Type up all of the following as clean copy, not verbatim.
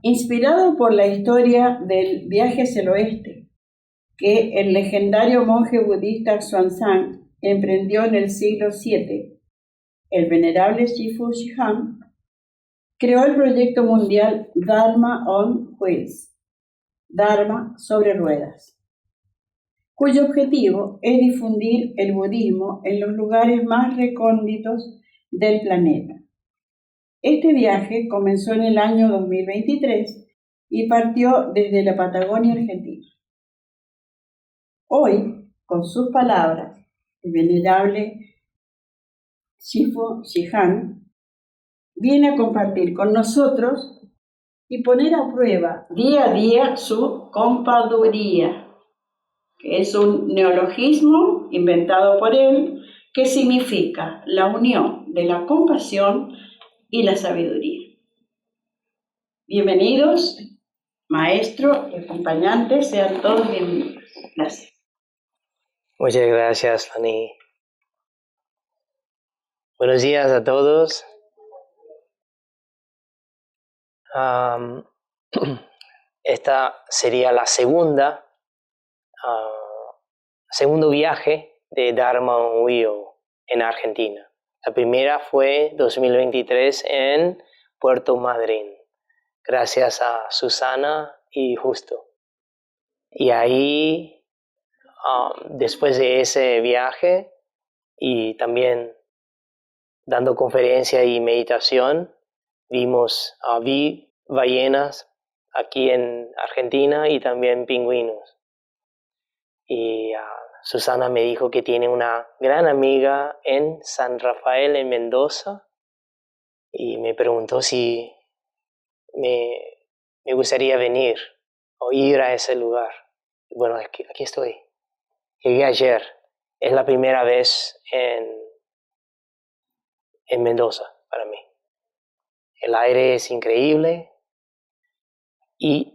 Inspirado por la historia del viaje hacia el oeste, que el legendario monje budista Xuanzang emprendió en el siglo VII, el venerable Shifu Shihan creó el proyecto mundial Dharma on Wheels, Dharma sobre ruedas, cuyo objetivo es difundir el budismo en los lugares más recónditos del planeta. Este viaje comenzó en el año 2023 y partió desde la Patagonia Argentina. Hoy, con sus palabras, el venerable Shifu Shihan viene a compartir con nosotros y poner a prueba día a día su compaduría, que es un neologismo inventado por él que significa la unión de la compasión y la sabiduría. Bienvenidos, maestro y acompañantes, sean todos bienvenidos. Gracias. Muchas gracias, Fanny. Buenos días a todos. Esta sería la segundo viaje de Dharma on Wheel en Argentina. La primera fue 2023 en Puerto Madryn, gracias a Susana y Justo. Y ahí, después de ese viaje y también dando conferencia y meditación, vi ballenas aquí en Argentina y también pingüinos. Y Susana me dijo que tiene una gran amiga en San Rafael, en Mendoza, y me preguntó si me gustaría venir o ir a ese lugar. Bueno, aquí estoy. Llegué ayer. Es la primera vez en Mendoza para mí. El aire es increíble y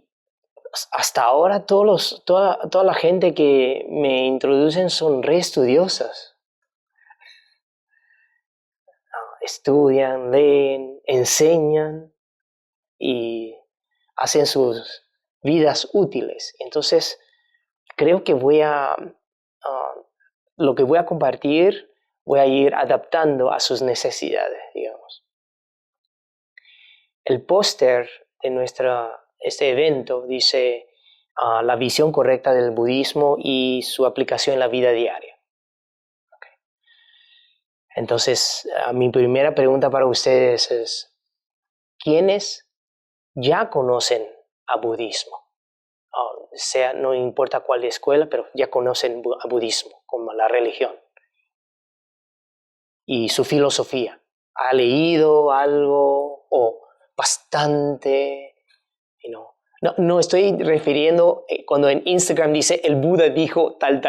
hasta ahora toda la gente que me introducen son re estudiosas. Estudian, leen, enseñan y hacen sus vidas útiles. Entonces, creo que lo que voy a compartir, voy a ir adaptando a sus necesidades, digamos. El póster de este evento dice la visión correcta del budismo y su aplicación en la vida diaria. Okay. Entonces, mi primera pregunta para ustedes es, ¿quiénes ya conocen a budismo? No importa cuál escuela, pero ya conocen a budismo como la religión y su filosofía. ¿Ha leído algo o bastante? No estoy refiriendo cuando en Instagram dice el Buda dijo tal.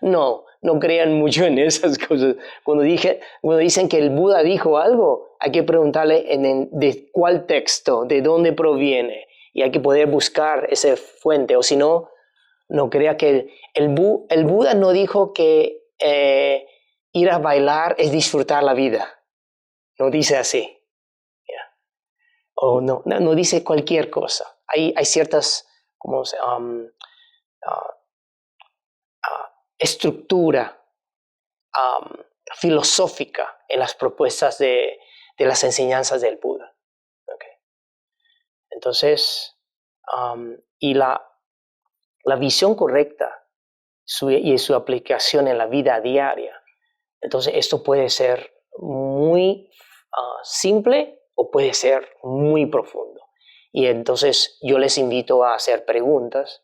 No crean mucho en esas cosas. Cuando dicen que el Buda dijo algo, hay que preguntarle de cuál texto, de dónde proviene, y hay que poder buscar esa fuente, o si no, no crea que el Buda no dijo que ir a bailar es disfrutar la vida. No dice así. O no dice cualquier cosa. Hay ciertas estructura filosófica en las propuestas de las enseñanzas del Buda. Okay. Entonces, y la visión correcta y su aplicación en la vida diaria. Entonces, esto puede ser muy simple o puede ser muy profundo. Y entonces yo les invito a hacer preguntas,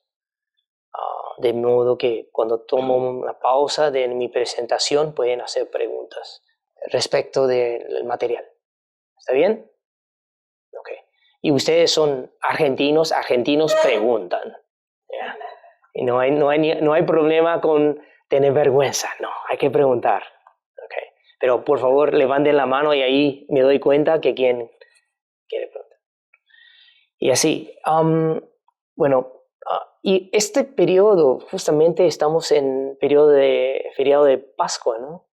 de modo que cuando tomo una pausa de mi presentación pueden hacer preguntas respecto del material. ¿Está bien? Ok. Y ustedes son argentinos preguntan. ¿Yeah? Y no hay problema con tener vergüenza, no, hay que preguntar. Okay. Pero por favor levanten la mano y ahí me doy cuenta que quién quiere preguntar. Y así, y este periodo, justamente estamos en feriado de Pascua, ¿no?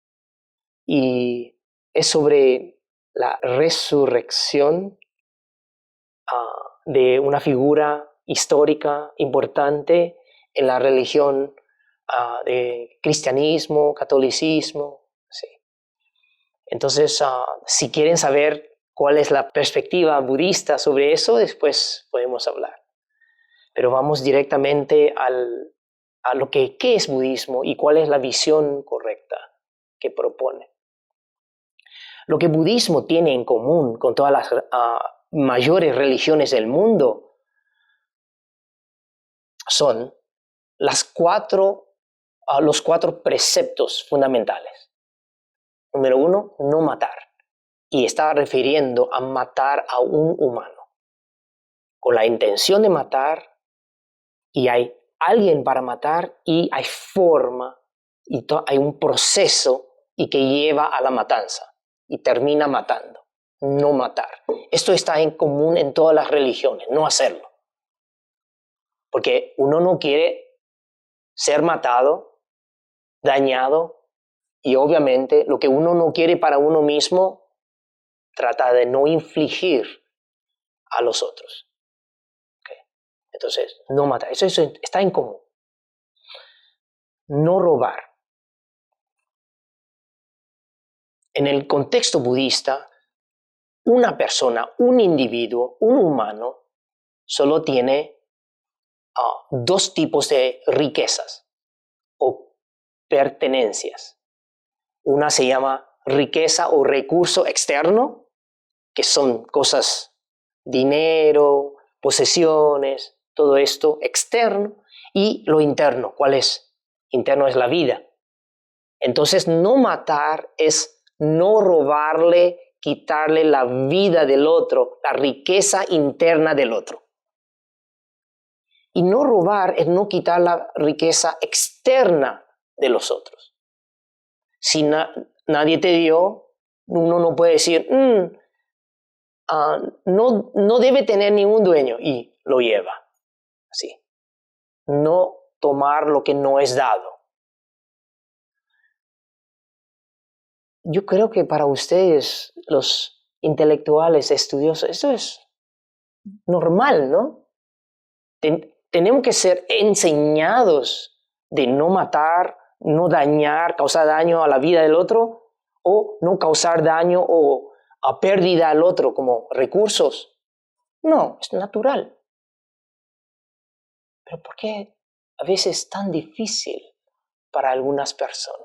Y es sobre la resurrección de una figura histórica importante en la religión de cristianismo, catolicismo. Sí. Entonces, si quieren saber cuál es la perspectiva budista sobre eso, después podemos hablar. Pero vamos directamente a lo que ¿qué es budismo y cuál es la visión correcta que propone? Lo que budismo tiene en común con todas las mayores religiones del mundo son los cuatro preceptos fundamentales. Número 1, no matar. Y está refiriendo a matar a un humano. Con la intención de matar, y hay alguien para matar, y hay forma, y hay un proceso y que lleva a la matanza, y termina matando. No matar. Esto está en común en todas las religiones, no hacerlo. Porque uno no quiere ser matado, dañado, y obviamente lo que uno no quiere para uno mismo, trata de no infligir a los otros. ¿Okay? Entonces, no matar. Eso está en común. No robar. En el contexto budista, una persona, un individuo, un humano, solo tiene dos tipos de riquezas o pertenencias. Una se llama riqueza o recurso externo, que son cosas, dinero, posesiones, todo esto externo, y lo interno, ¿cuál es? Interno es la vida. Entonces, no matar es no robarle, quitarle la vida del otro, la riqueza interna del otro. Y no robar es no quitar la riqueza externa de los otros. Si nadie te dio, uno no puede decir, no debe tener ningún dueño y lo lleva. Así. No tomar lo que no es dado. Yo creo que para ustedes, los intelectuales, estudiosos, eso es normal, ¿no? Tenemos que ser enseñados de no matar, no dañar, causar daño a la vida del otro, o no causar daño o a pérdida al otro como recursos. No, es natural. Pero ¿por qué a veces es tan difícil para algunas personas?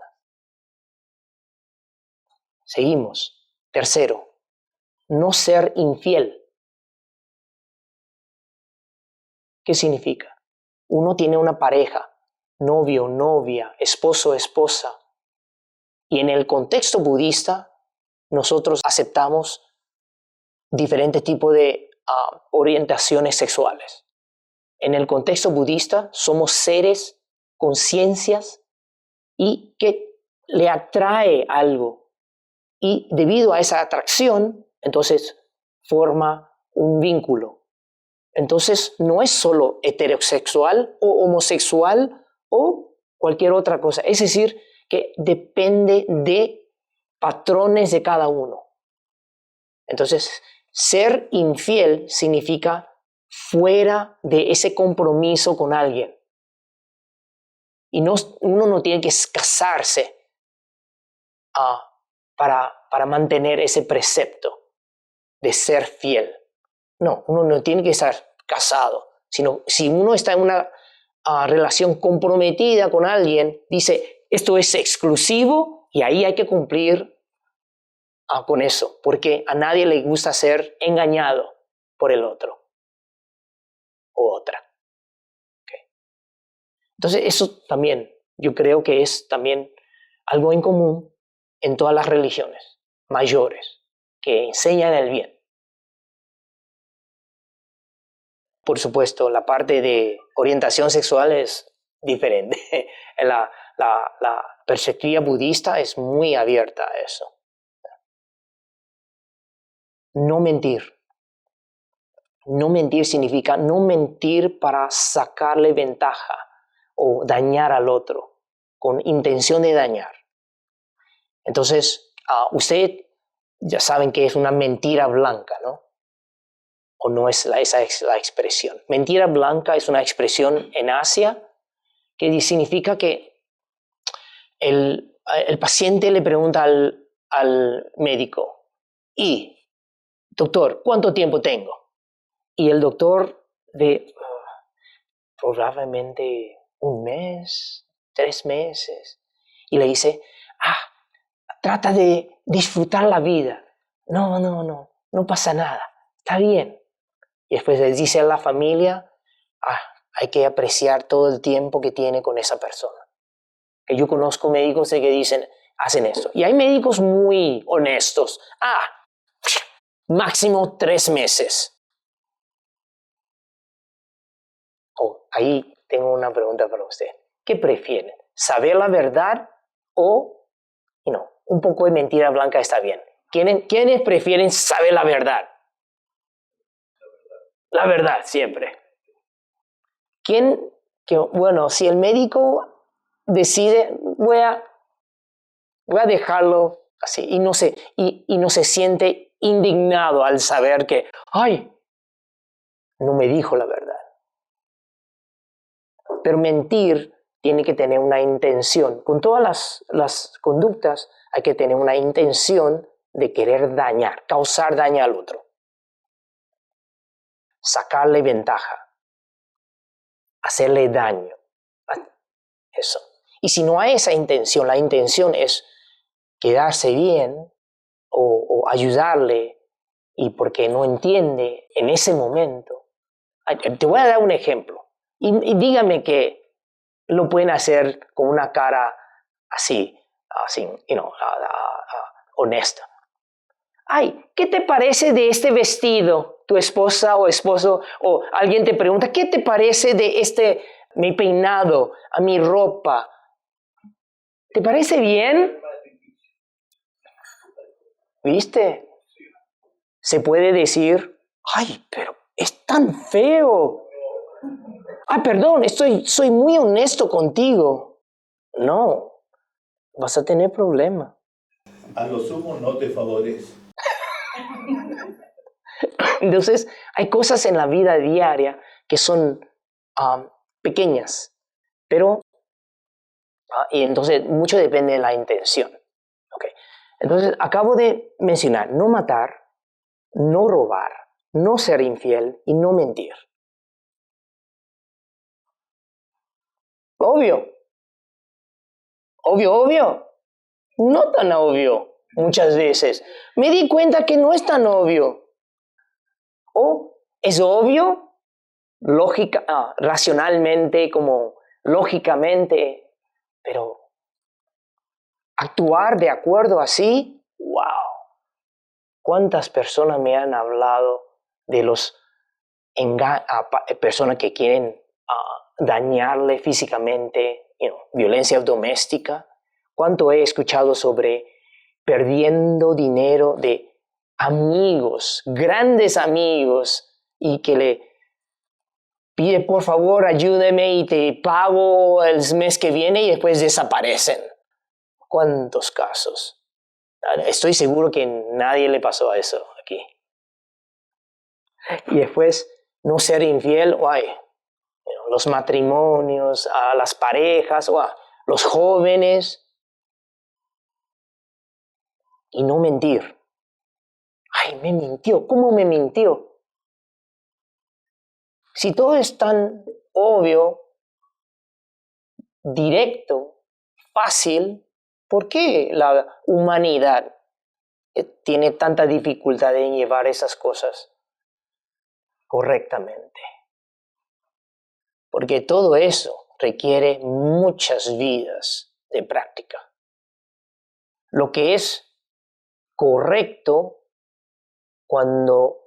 Seguimos. Tercero, no ser infiel. ¿Qué significa? Uno tiene una pareja, novio, novia, esposo, esposa, y en el contexto budista nosotros aceptamos diferentes tipos de orientaciones sexuales. En el contexto budista somos seres, conciencias, y que le atrae algo. Y debido a esa atracción, entonces forma un vínculo. Entonces no es solo heterosexual o homosexual o cualquier otra cosa. Es decir, que depende de patrones de cada uno. Entonces, ser infiel significa fuera de ese compromiso con alguien. Y uno no tiene que casarse para mantener ese precepto de ser fiel. No, uno no tiene que estar casado, sino si uno está en una relación comprometida con alguien, dice, esto es exclusivo y ahí hay que cumplir con eso, porque a nadie le gusta ser engañado por el otro o otra. Okay. Entonces eso también, yo creo que es también algo en común en todas las religiones mayores que enseñan el bien. Por supuesto, la parte de orientación sexual es diferente. La perspectiva budista es muy abierta a eso. No mentir. No mentir significa no mentir para sacarle ventaja o dañar al otro con intención de dañar. Entonces, ustedes ya saben que es una mentira blanca, ¿no? o no es esa es la expresión. Mentira blanca es una expresión en Asia que significa que el paciente le pregunta al médico, y doctor, ¿cuánto tiempo tengo? Y el doctor probablemente 1 mes, 3 meses, y le dice, trata de disfrutar la vida. No pasa nada, está bien. Y después le dice a la familia, hay que apreciar todo el tiempo que tiene con esa persona. Que yo conozco médicos que hacen esto. Y hay médicos muy honestos. Máximo 3 meses. Ahí tengo una pregunta para usted. ¿Qué prefieren? ¿Saber la verdad o un poco de mentira blanca está bien? ¿Quiénes prefieren saber la verdad? La verdad, siempre. Si el médico decide, voy a dejarlo así, y no se siente indignado al saber que, no me dijo la verdad. Pero mentir tiene que tener una intención. Con todas las conductas hay que tener una intención de querer dañar, causar daño al otro. Sacarle ventaja. Hacerle daño. Eso. Y si no hay esa intención, la intención es quedarse bien o ayudarle, y porque no entiende en ese momento. Te voy a dar un ejemplo. Y dígame que lo pueden hacer con una cara así, honesta. ¿Qué te parece de este vestido? Tu esposa o esposo o alguien te pregunta, ¿qué te parece de mi peinado, a mi ropa? ¿Te parece bien? ¿Viste? Se puede decir, pero es tan feo. Perdón, soy muy honesto contigo. No, vas a tener problemas. A lo sumo no te favorece. Entonces, hay cosas en la vida diaria que son pequeñas, pero y entonces mucho depende de la intención. Okay. Entonces, acabo de mencionar no matar, no robar, no ser infiel y no mentir. Obvio. No tan obvio muchas veces. Me di cuenta que no es tan obvio. O es obvio, racionalmente, como lógicamente, pero actuar de acuerdo así, wow. ¿Cuántas personas me han hablado de los personas que quieren dañarle físicamente, violencia doméstica? ¿Cuánto he escuchado sobre perdiendo dinero de amigos, grandes amigos, y que le pide, por favor, ayúdeme y te pago el mes que viene, y después desaparecen? ¿Cuántos casos? Estoy seguro que nadie le pasó a eso aquí. Y después no ser infiel, los matrimonios, a las parejas, los jóvenes. Y no mentir. Me mintió. ¿Cómo me mintió? Si todo es tan obvio, directo, fácil, ¿por qué la humanidad tiene tanta dificultad en llevar esas cosas correctamente? Porque todo eso requiere muchas vidas de práctica. Lo que es correcto cuando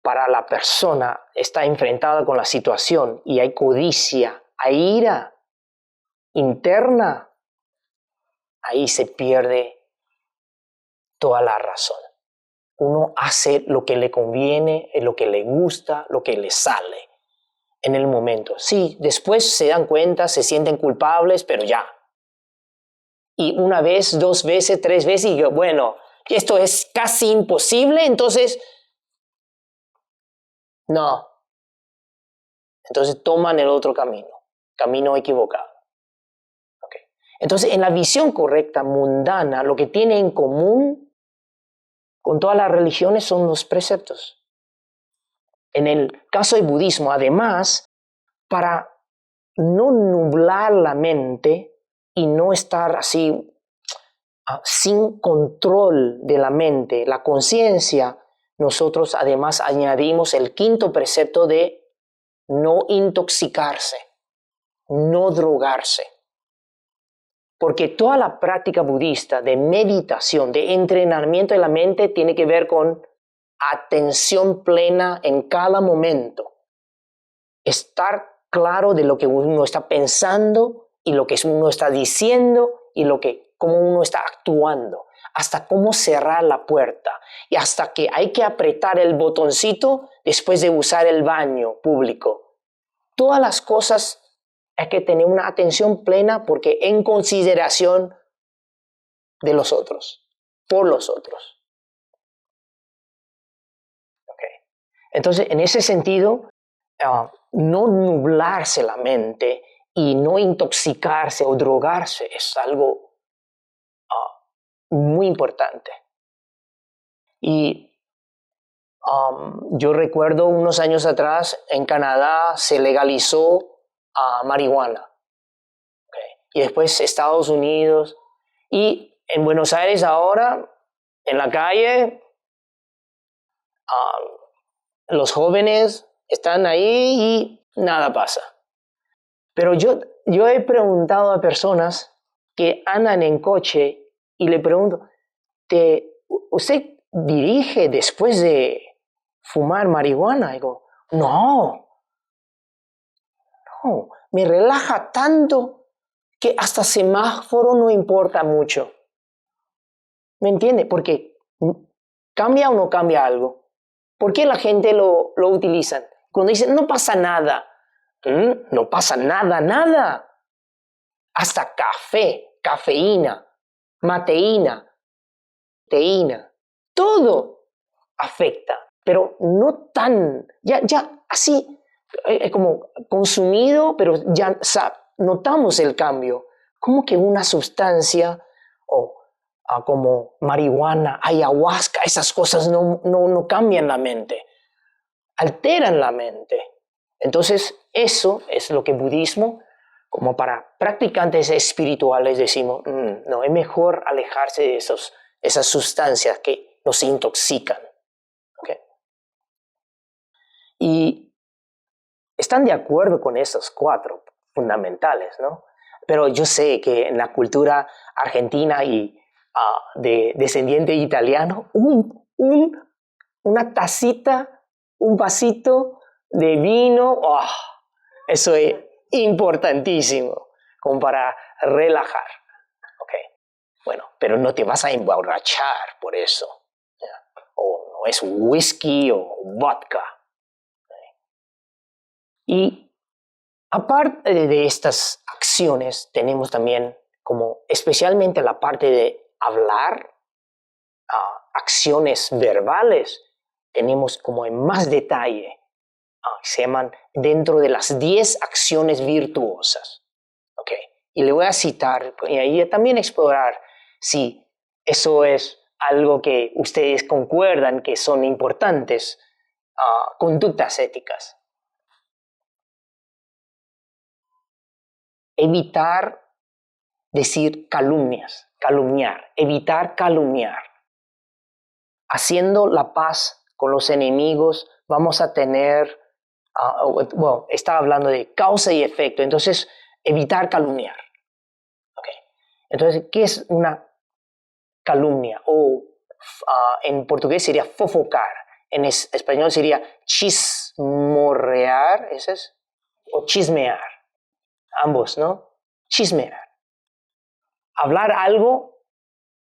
para la persona está enfrentada con la situación y hay codicia, hay ira interna, ahí se pierde toda la razón. Uno hace lo que le conviene, lo que le gusta, lo que le sale en el momento. Sí, después se dan cuenta, se sienten culpables, pero ya. Y 1 vez, 2 veces, 3 veces, y esto es casi imposible, entonces No. Entonces toman el otro camino equivocado. Okay. Entonces, en la visión correcta, mundana, lo que tiene en común con todas las religiones son los preceptos. En el caso del budismo, además, para no nublar la mente y no estar así sin control de la mente, la conciencia, nosotros además añadimos el quinto precepto de no intoxicarse, no drogarse. Porque toda la práctica budista de meditación, de entrenamiento de la mente, tiene que ver con atención plena en cada momento. Estar claro de lo que uno está pensando y lo que uno está diciendo y cómo uno está actuando. Hasta cómo cerrar la puerta y hasta que hay que apretar el botoncito después de usar el baño público. Todas las cosas hay que tener una atención plena porque en consideración de los otros, por los otros. Okay. Entonces, en ese sentido, no nublarse la mente y no intoxicarse o drogarse es algo muy importante. Y yo recuerdo unos años atrás en Canadá se legalizó marihuana. Okay. Y después Estados Unidos. Y en Buenos Aires ahora, en la calle, los jóvenes están ahí y nada pasa. Pero yo he preguntado a personas que andan en coche y le pregunto, ¿usted dirige después de fumar marihuana? Y digo, no, me relaja tanto que hasta semáforo no importa mucho. ¿Me entiende? Porque cambia o no cambia algo. ¿Por qué la gente lo utiliza? Cuando dicen, no pasa nada. No pasa nada. Hasta café, cafeína, mateína, teína, todo afecta, pero no tan, ya así, como consumido, pero ya notamos el cambio. Como que una sustancia como marihuana, ayahuasca, esas cosas no cambian la mente, alteran la mente. Entonces, eso es lo que budismo, como para practicantes espirituales, decimos, no, es mejor alejarse de esas sustancias que nos intoxican. ¿Okay? Y están de acuerdo con esos 4 fundamentales, ¿no? Pero yo sé que en la cultura argentina y de descendiente italiano, una tacita, un vasito de vino, eso es importantísimo, como para relajar. Okay. Bueno, pero no te vas a emborrachar por eso. ¿Ya? O no es whisky o vodka. Okay. Y aparte de estas acciones, tenemos también como especialmente la parte de hablar, acciones verbales, tenemos como en más detalle, se llaman dentro de las 10 acciones virtuosas. Okay. Y le voy a citar y ahí también explorar si eso es algo que ustedes concuerdan que son importantes, conductas éticas. Evitar decir calumniar, evitar calumniar. Haciendo la paz con los enemigos vamos a tener, estaba hablando de causa y efecto, entonces evitar calumniar. Okay. Entonces, ¿qué es una calumnia? O en portugués sería fofocar, en español sería chismorrear, ¿ese es? O chismear, ambos, ¿no? Chismear. Hablar algo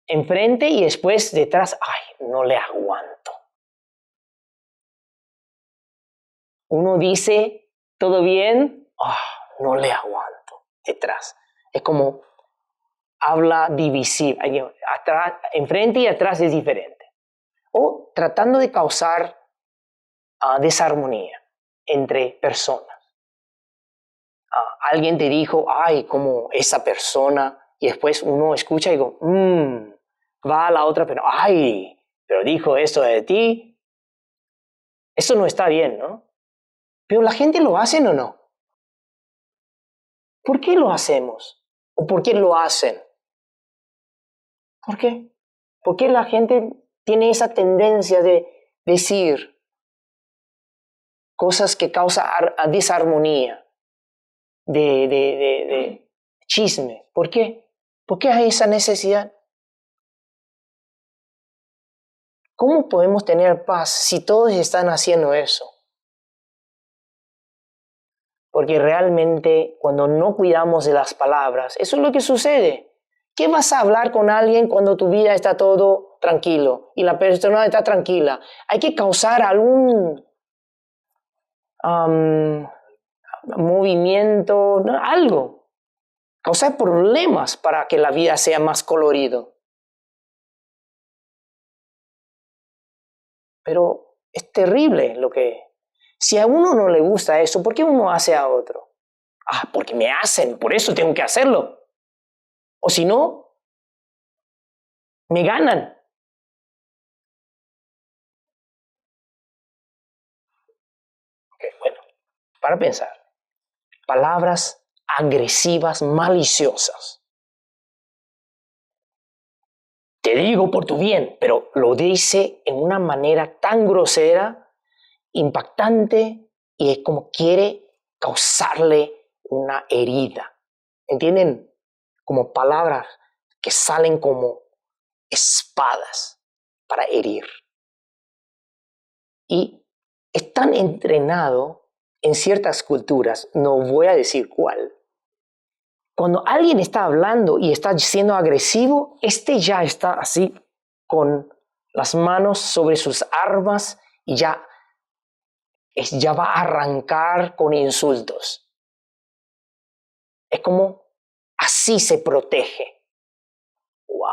enfrente y después detrás, no le aguanto. Uno dice, ¿todo bien? No le aguanto. Detrás. Es como habla divisiva. Enfrente y atrás es diferente. O tratando de causar desarmonía entre personas. Alguien te dijo, ay, como esa persona, y después uno escucha y digo, va a la otra, pero ay, pero dijo esto de ti. Eso no está bien, ¿no? Pero la gente lo hace o no. ¿Por qué lo hacemos? ¿O por qué lo hacen? ¿Por qué? ¿Por qué la gente tiene esa tendencia de decir cosas que causan desarmonía, de chisme? ¿Por qué? ¿Por qué hay esa necesidad? ¿Cómo podemos tener paz si todos están haciendo eso? Porque realmente cuando no cuidamos de las palabras, eso es lo que sucede. ¿Qué vas a hablar con alguien cuando tu vida está todo tranquilo y la persona está tranquila? Hay que causar algún movimiento, ¿no? Algo. Causar problemas para que la vida sea más colorido. Pero es terrible lo que... Si a uno no le gusta eso, ¿por qué uno hace a otro? Porque me hacen, por eso tengo que hacerlo. O si no, me ganan. Bueno, para pensar. Palabras agresivas, maliciosas. Te digo por tu bien, pero lo dice en una manera tan grosera, impactante, y es como quiere causarle una herida. ¿Entienden? Como palabras que salen como espadas para herir. Y es tan entrenado en ciertas culturas, no voy a decir cuál. Cuando alguien está hablando y está siendo agresivo, ya está así con las manos sobre sus armas y ya va a arrancar con insultos. Es como así se protege. ¡Wow!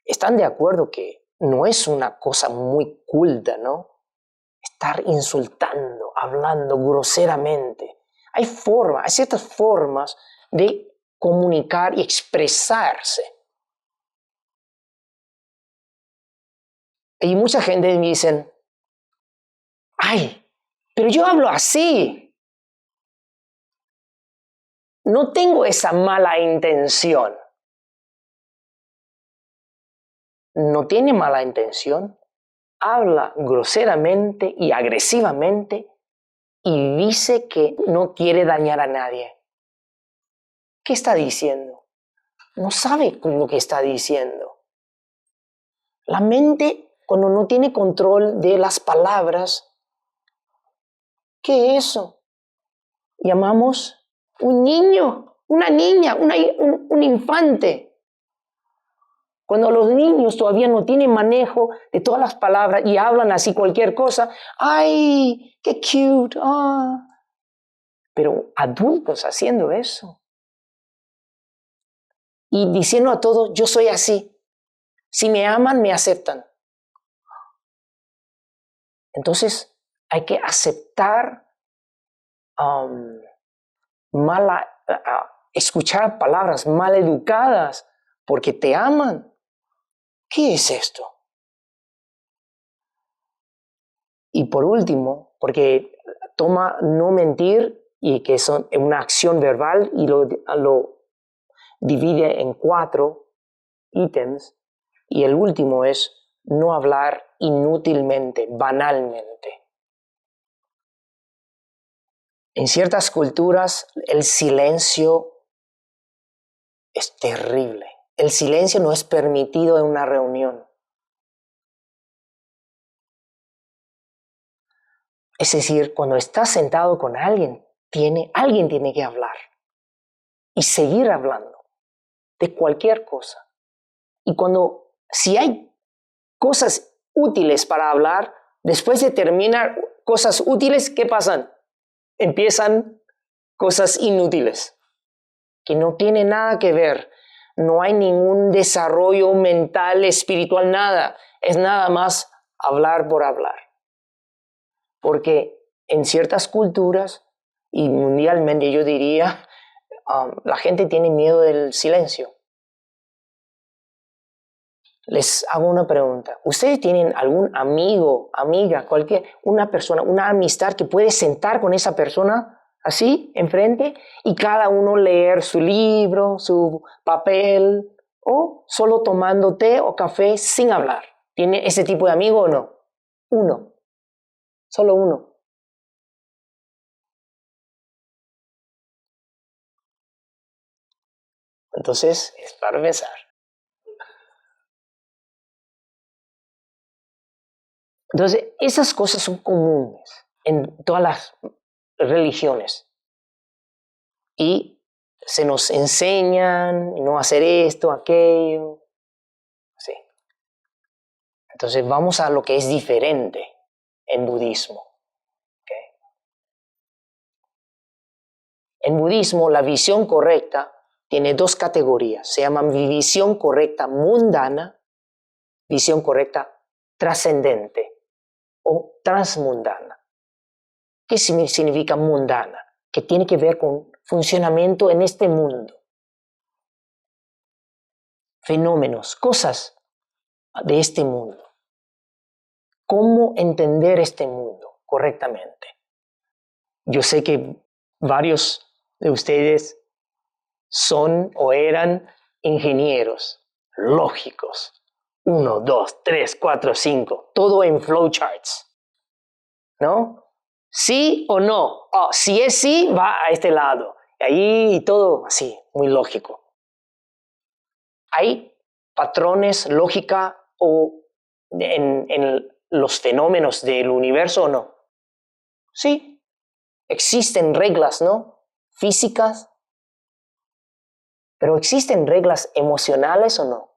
¿Están de acuerdo que no es una cosa muy culta, ¿no? Estar insultando, hablando groseramente. Hay ciertas formas de comunicar y expresarse. Y mucha gente me dice, ay, pero yo hablo así. No tengo esa mala intención. No tiene mala intención. Habla groseramente y agresivamente y dice que no quiere dañar a nadie. ¿Qué está diciendo? No sabe lo que está diciendo. La mente, cuando no tiene control de las palabras, ¿qué es eso? Llamamos un niño, una niña, un infante. Cuando los niños todavía no tienen manejo de todas las palabras y hablan así cualquier cosa, ¡ay, qué cute! Pero adultos haciendo eso. Y diciendo a todos, yo soy así. Si me aman, me aceptan. Entonces, hay que aceptar escuchar palabras mal educadas porque te aman. ¿Qué es esto? Y por último, porque toma no mentir y que son una acción verbal y lo divide en 4 ítems. Y el último es no hablar inútilmente, banalmente. En ciertas culturas el silencio es terrible. El silencio no es permitido en una reunión. Es decir, cuando estás sentado con alguien tiene que hablar y seguir hablando de cualquier cosa. Y si hay cosas útiles para hablar, después de terminar cosas útiles, ¿qué pasan? Empiezan cosas inútiles, que no tienen nada que ver. No hay ningún desarrollo mental, espiritual, nada. Es nada más hablar por hablar. Porque en ciertas culturas, y mundialmente yo diría, la gente tiene miedo del silencio. Les hago una pregunta. ¿Ustedes tienen algún amigo, amiga, una persona, una amistad que puede sentar con esa persona así, enfrente, y cada uno leer su libro, su papel, o solo tomando té o café sin hablar? ¿Tiene ese tipo de amigo o no? Uno. Solo uno. Entonces, es para pensar. Entonces, esas cosas son comunes en todas las religiones. Y se nos enseñan no hacer esto, aquello. Sí. Entonces, vamos a lo que es diferente en budismo. ¿Okay? En budismo, la visión correcta tiene dos categorías. Se llaman visión correcta mundana, visión correcta trascendente o transmundana. ¿Qué significa mundana? Que tiene que ver con funcionamiento en este mundo. Fenómenos, cosas de este mundo. ¿Cómo entender este mundo correctamente? Yo sé que varios de ustedes son o eran ingenieros lógicos. 1, 2, 3, 4, 5. Todo en flowcharts. ¿No? ¿Sí o no? Si es sí, va a este lado. Y ahí todo así, muy lógico. ¿Hay patrones, lógica en los fenómenos del universo o no? Sí. Existen reglas, ¿no? Físicas. Pero ¿existen reglas emocionales o no?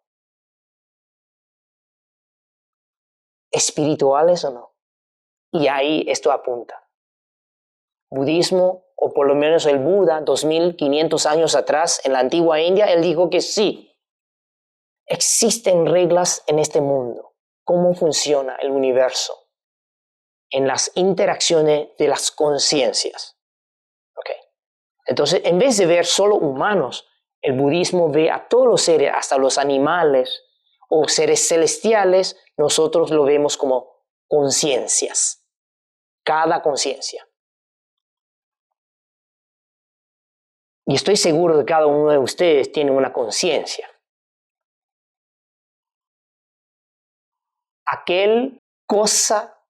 ¿Espirituales o no? Y ahí esto apunta. Budismo, o por lo menos el Buda, 2500 años atrás, en la antigua India, él dijo que sí. Existen reglas en este mundo. ¿Cómo funciona el universo? En las interacciones de las conciencias. Okay. Entonces, en vez de ver solo humanos, el budismo ve a todos los seres, hasta los animales o seres celestiales, nosotros lo vemos como conciencias. Cada conciencia. Y estoy seguro de que cada uno de ustedes tiene una conciencia. Aquel cosa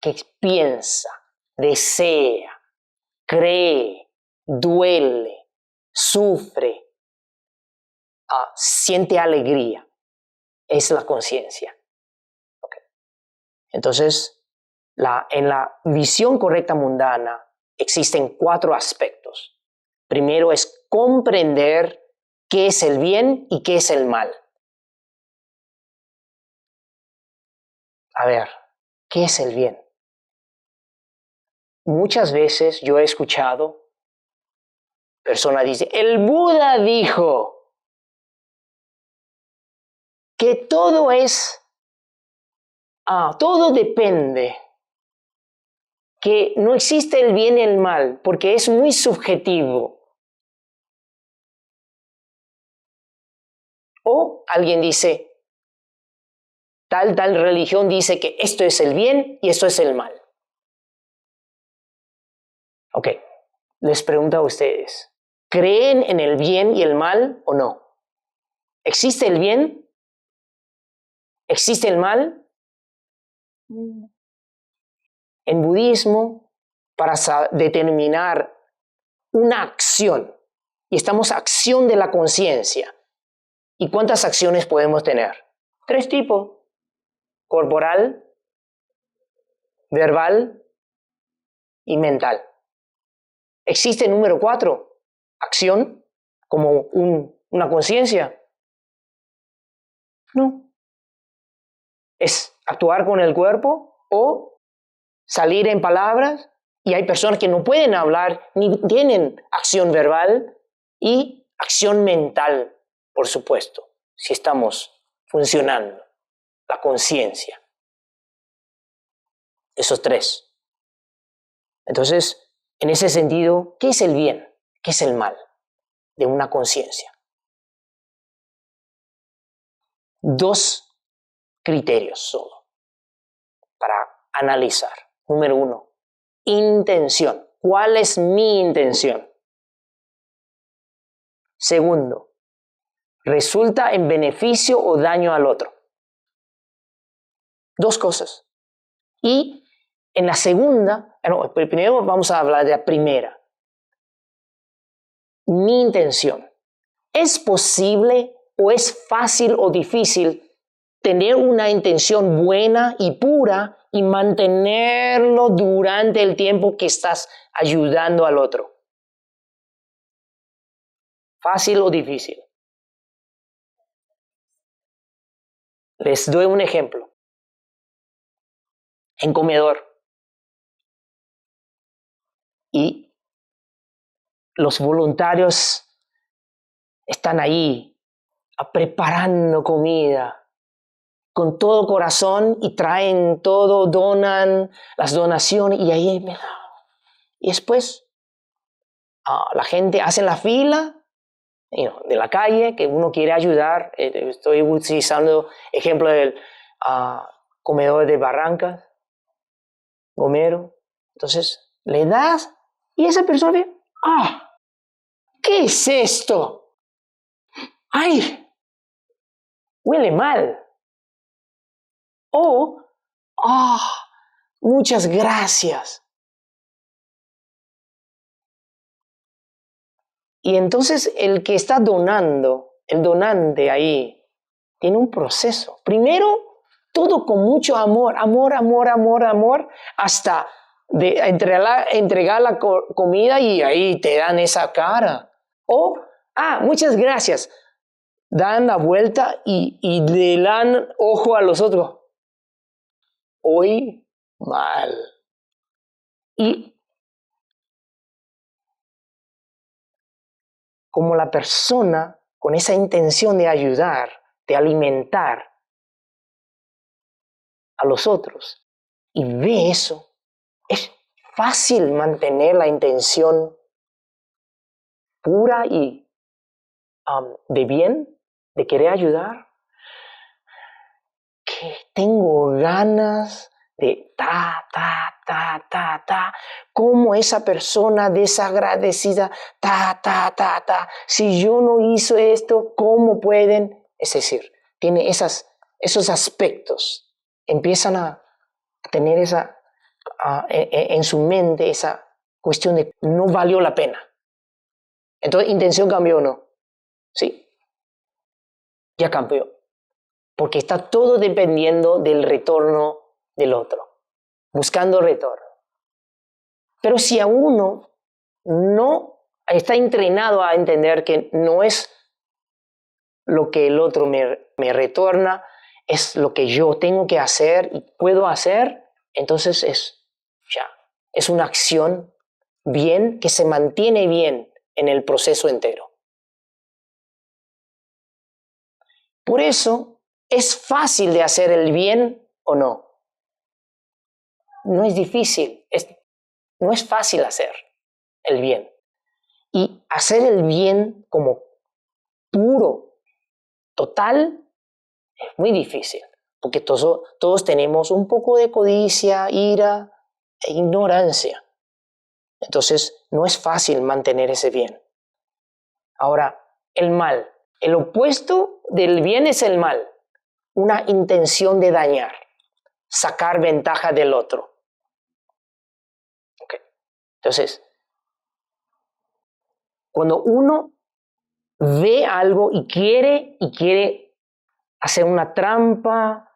que piensa, desea, cree, duele, sufre, siente alegría, es la conciencia. Okay. Entonces, en la visión correcta mundana existen 4 aspectos. Primero es comprender qué es el bien y qué es el mal. A ver, ¿qué es el bien? Muchas veces yo he escuchado personas dicen, el Buda dijo que todo todo depende, que no existe el bien y el mal, porque es muy subjetivo. O alguien dice, tal religión dice que esto es el bien y esto es el mal. Ok, les pregunto a ustedes, ¿creen en el bien y el mal o no? ¿Existe el bien? ¿Existe el mal? En budismo, para determinar una acción, y estamos acción de la conciencia. ¿Y cuántas acciones podemos tener? 3 tipos. Corporal, verbal y mental. ¿Existe número 4? Acción, como una conciencia. No. Es actuar con el cuerpo o salir en palabras. Y hay personas que no pueden hablar ni tienen acción verbal y acción mental, por supuesto, si estamos funcionando, la conciencia. Esos tres. Entonces, en ese sentido, ¿qué es el bien? ¿Qué es el mal de una conciencia? 2 criterios solo para analizar. Número 1, intención. ¿Cuál es mi intención? Segundo, ¿resulta en beneficio o daño al otro? 2 cosas. Y en la segunda, primero vamos a hablar de la primera. Mi intención. ¿Es posible o es fácil o difícil tener una intención buena y pura y mantenerlo durante el tiempo que estás ayudando al otro? ¿Fácil o difícil? Les doy un ejemplo. En comedor. Y los voluntarios están ahí preparando comida con todo corazón y traen todo, donan las donaciones y ahí y después la gente hace la fila de la calle que uno quiere ayudar. Estoy utilizando ejemplo del comedor de Barrancas, Gomero. Entonces le das y esa persona ve, ¿qué es esto? ¡Ay! Huele mal. O, muchas gracias. Y entonces el que está donando, el donante ahí, tiene un proceso. Primero, todo con mucho amor, hasta de entregar la comida y ahí te dan esa cara. O, muchas gracias. Dan la vuelta y le dan ojo a los otros. Hoy, mal. Y como la persona con esa intención de ayudar, de alimentar a los otros, y ve eso, es fácil mantener la intención pura y de bien, de querer ayudar, que tengo ganas de como esa persona desagradecida, si yo no hice esto, ¿cómo pueden? Es decir, tiene esos aspectos, empiezan a tener en su mente esa cuestión de no valió la pena. Entonces, ¿intención cambió o no? Sí, ya cambió. Porque está todo dependiendo del retorno del otro, buscando retorno. Pero si a uno no está entrenado a entender que no es lo que el otro me retorna, es lo que yo tengo que hacer y puedo hacer, entonces es una acción bien que se mantiene bien en el proceso entero. Por eso, ¿es fácil de hacer el bien o no? No es difícil, no es fácil hacer el bien. Y hacer el bien como puro, total, es muy difícil, porque todos tenemos un poco de codicia, ira e ignorancia. Entonces, no es fácil mantener ese bien. Ahora, el mal. El opuesto del bien es el mal. Una intención de dañar, sacar ventaja del otro. Okay. Entonces, cuando uno ve algo y quiere hacer una trampa,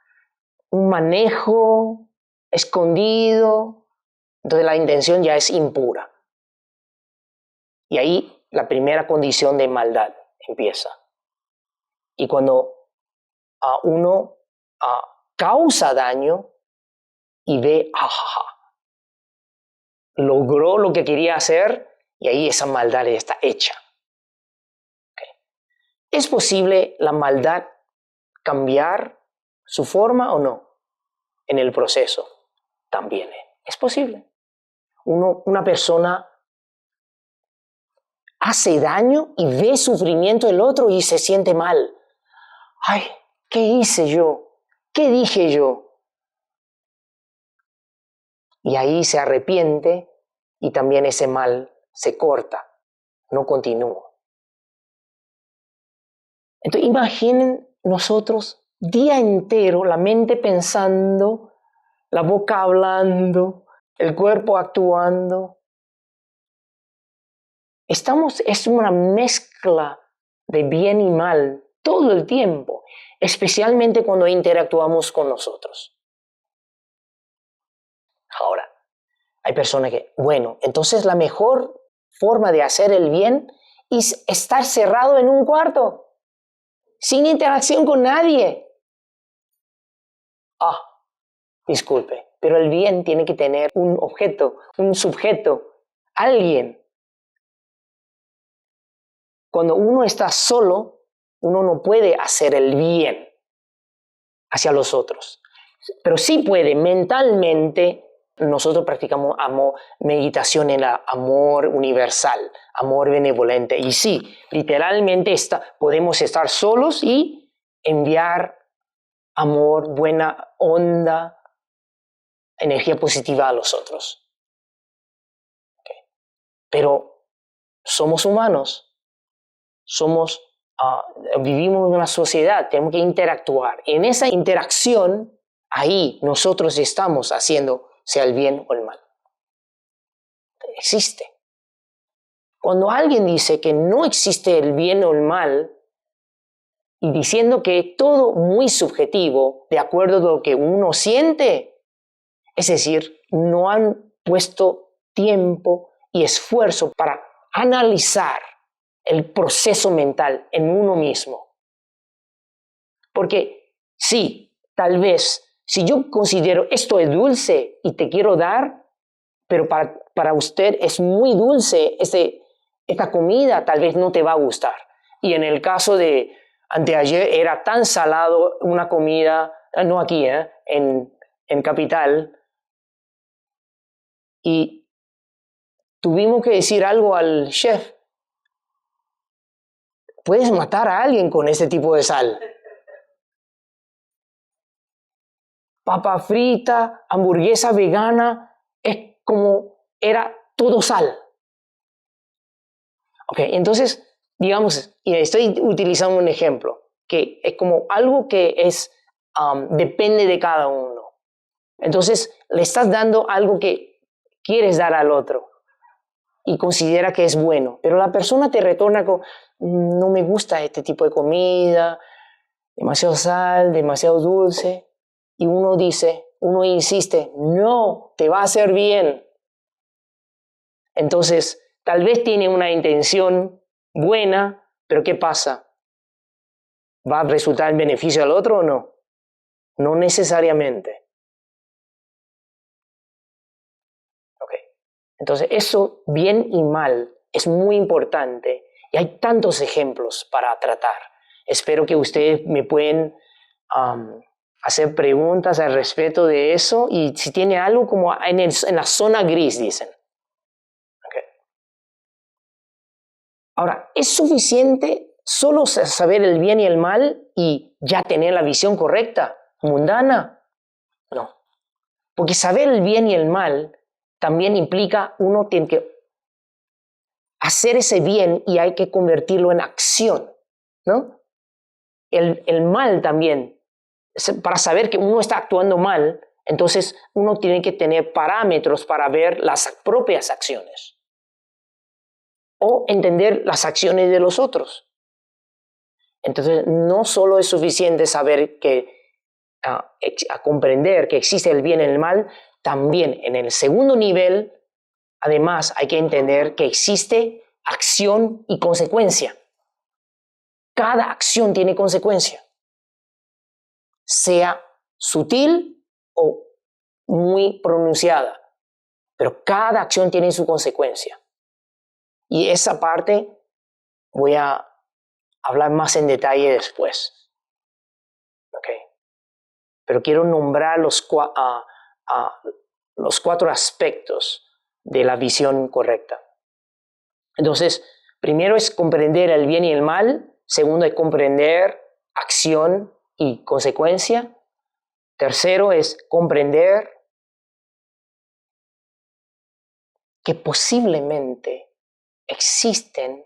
un manejo escondido, entonces la intención ya es impura. Y ahí la primera condición de maldad empieza. Y cuando uno causa daño y ve, logró lo que quería hacer y ahí esa maldad ya está hecha. Okay. ¿Es posible la maldad cambiar su forma o no en el proceso? también es posible. Una persona hace daño y ve sufrimiento del otro y se siente mal. Ay, ¿qué hice yo? ¿Qué dije yo? Y ahí se arrepiente y también ese mal se corta, no continúa. Entonces imaginen nosotros día entero, la mente pensando, la boca hablando, el cuerpo actuando. Es una mezcla de bien y mal todo el tiempo, especialmente cuando interactuamos con nosotros. Ahora, hay personas que, bueno, entonces la mejor forma de hacer el bien es estar cerrado en un cuarto, sin interacción con nadie. Disculpe, pero el bien tiene que tener un objeto, un sujeto, alguien. Cuando uno está solo, uno no puede hacer el bien hacia los otros. Pero sí puede mentalmente. Nosotros practicamos meditación en el amor universal, amor benevolente. Y sí, literalmente podemos estar solos y enviar amor, buena onda, energía positiva a los otros. Okay. Pero somos humanos, vivimos en una sociedad, tenemos que interactuar. En esa interacción, ahí nosotros estamos haciendo sea el bien o el mal. Existe. Cuando alguien dice que no existe el bien o el mal, y diciendo que es todo muy subjetivo, de acuerdo a lo que uno siente, es decir, no han puesto tiempo y esfuerzo para analizar el proceso mental en uno mismo. Porque sí, tal vez, si yo considero esto es dulce y te quiero dar, pero para usted es muy dulce, esta comida tal vez no te va a gustar. Y en el caso de anteayer era tan salado una comida, no aquí, en Capital, y tuvimos que decir algo al chef. Puedes matar a alguien con ese tipo de sal. Papa frita, hamburguesa vegana, es como era todo sal. Ok, entonces, digamos, y estoy utilizando un ejemplo, que es como algo que depende de cada uno. Entonces, le estás dando algo que quieres dar al otro y considera que es bueno, pero la persona te retorna con, no me gusta este tipo de comida, demasiado sal, demasiado dulce, y uno insiste, no, te va a hacer bien. Entonces, tal vez tiene una intención buena, pero ¿qué pasa? ¿Va a resultar en beneficio al otro o no? No necesariamente. Okay. Entonces, eso, bien y mal, es muy importante y hay tantos ejemplos para tratar. Espero que ustedes me pueden hacer preguntas al respecto de eso y si tiene algo como en la zona gris, dicen. Okay. Ahora, ¿es suficiente solo saber el bien y el mal y ya tener la visión correcta, mundana? No. Porque saber el bien y el mal también implica uno tiene que hacer ese bien y hay que convertirlo en acción, ¿no? El mal también, para saber que uno está actuando mal, entonces uno tiene que tener parámetros para ver las propias acciones o entender las acciones de los otros. Entonces no solo es suficiente saber a comprender que existe el bien y el mal, también en el segundo nivel, además hay que entender que existe acción y consecuencia. Cada acción tiene consecuencia, sea sutil o muy pronunciada, pero cada acción tiene su consecuencia. Y esa parte voy a hablar más en detalle después. Okay. Pero quiero nombrar los 4 aspectos de la visión correcta. Entonces, primero es comprender el bien y el mal. Segundo es comprender acción y consecuencia. Tercero es comprender que posiblemente existieron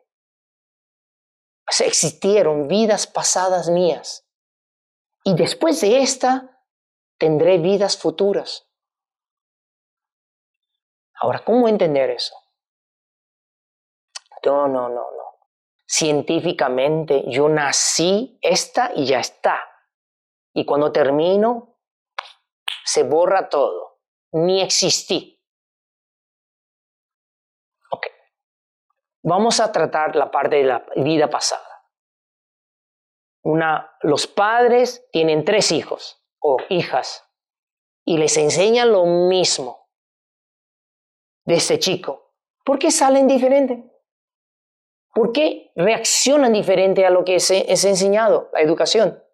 vidas pasadas mías y después de esta tendré vidas futuras. Ahora, ¿cómo entender eso? No. Científicamente yo nací esta y ya está. Y cuando termino, se borra todo. Ni existí. Ok. Vamos a tratar la parte de la vida pasada. Los padres tienen 3 hijos o hijas y les enseñan lo mismo de ese chico. ¿Por qué salen diferentes? ¿Por qué reaccionan diferente a lo que es enseñado, la educación?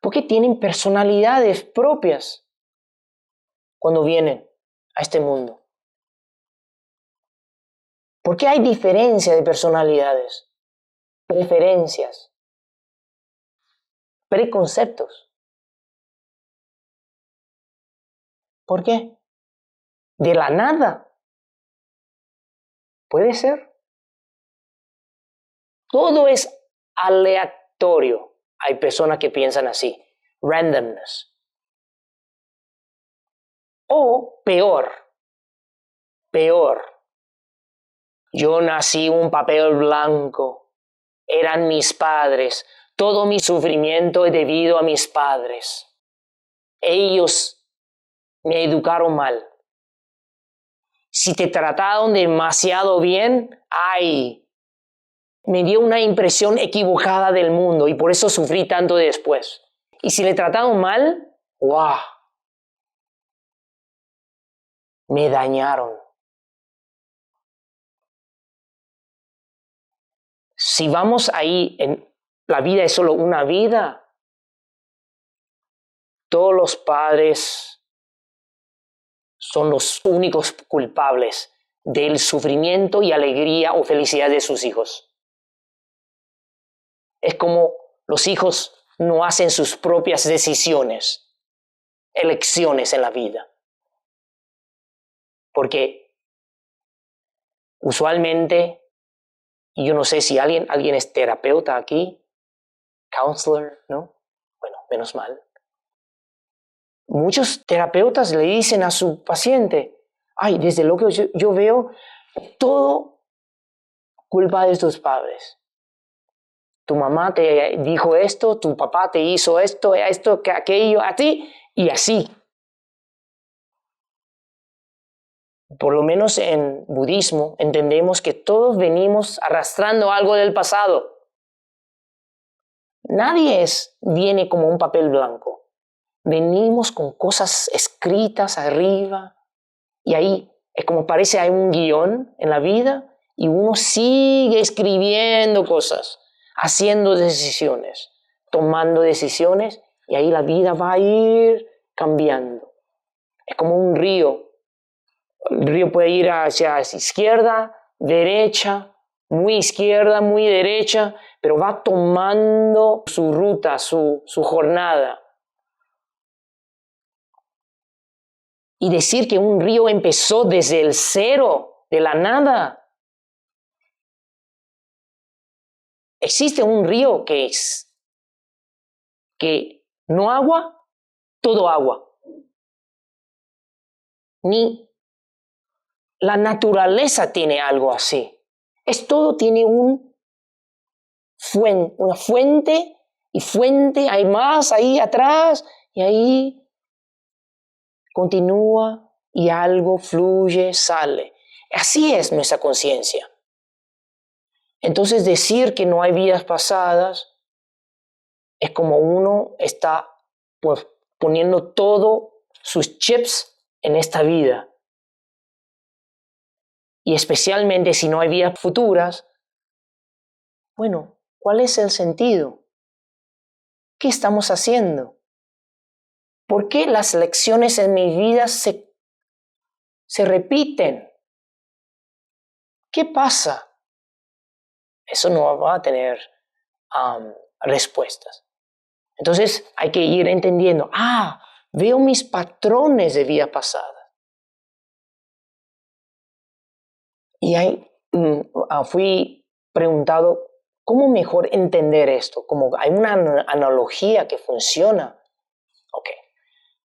Porque tienen personalidades propias cuando vienen a este mundo. ¿Por qué hay diferencia de personalidades, preferencias, preconceptos? ¿Por qué? De la nada. ¿Puede ser? Todo es aleatorio. Hay personas que piensan así, randomness. O peor. Yo nací un papel blanco. Eran mis padres. Todo mi sufrimiento es debido a mis padres. Ellos me educaron mal. Si te trataron demasiado bien, me dio una impresión equivocada del mundo y por eso sufrí tanto después. Y si le trataron mal, ¡wow! Me dañaron. Si vamos ahí, la vida es solo una vida, todos los padres son los únicos culpables del sufrimiento y alegría o felicidad de sus hijos. Es como los hijos no hacen sus propias decisiones, elecciones en la vida. Porque usualmente, y yo no sé si alguien es terapeuta aquí, counselor, ¿no? Bueno, menos mal. Muchos terapeutas le dicen a su paciente, desde lo que yo veo, todo culpa de tus padres. Tu mamá te dijo esto, tu papá te hizo esto, aquello, a ti, y así. Por lo menos en budismo entendemos que todos venimos arrastrando algo del pasado. Nadie viene como un papel blanco. Venimos con cosas escritas arriba y ahí es como parece hay un guión en la vida y uno sigue escribiendo cosas, haciendo decisiones, tomando decisiones y ahí la vida va a ir cambiando. Es como un río. El río puede ir hacia izquierda, derecha, muy izquierda, muy derecha, pero va tomando su ruta, su jornada. Y decir que un río empezó desde el cero, de la nada. Existe un río que no agua, todo agua. Ni la naturaleza tiene algo así. Todo tiene una fuente, y fuente, hay más ahí atrás, y ahí continúa y algo fluye, sale. Así es nuestra conciencia. Entonces decir que no hay vidas pasadas es como uno está poniendo todos sus chips en esta vida. Y especialmente si no hay vidas futuras, bueno, ¿cuál es el sentido? ¿Qué estamos haciendo? ¿Por qué las lecciones en mi vida se repiten? ¿Qué pasa? Eso no va a tener respuestas. Entonces hay que ir entendiendo, veo mis patrones de vida pasada. Y ahí fui preguntado, ¿cómo mejor entender esto? Como hay una analogía que funciona. Ok,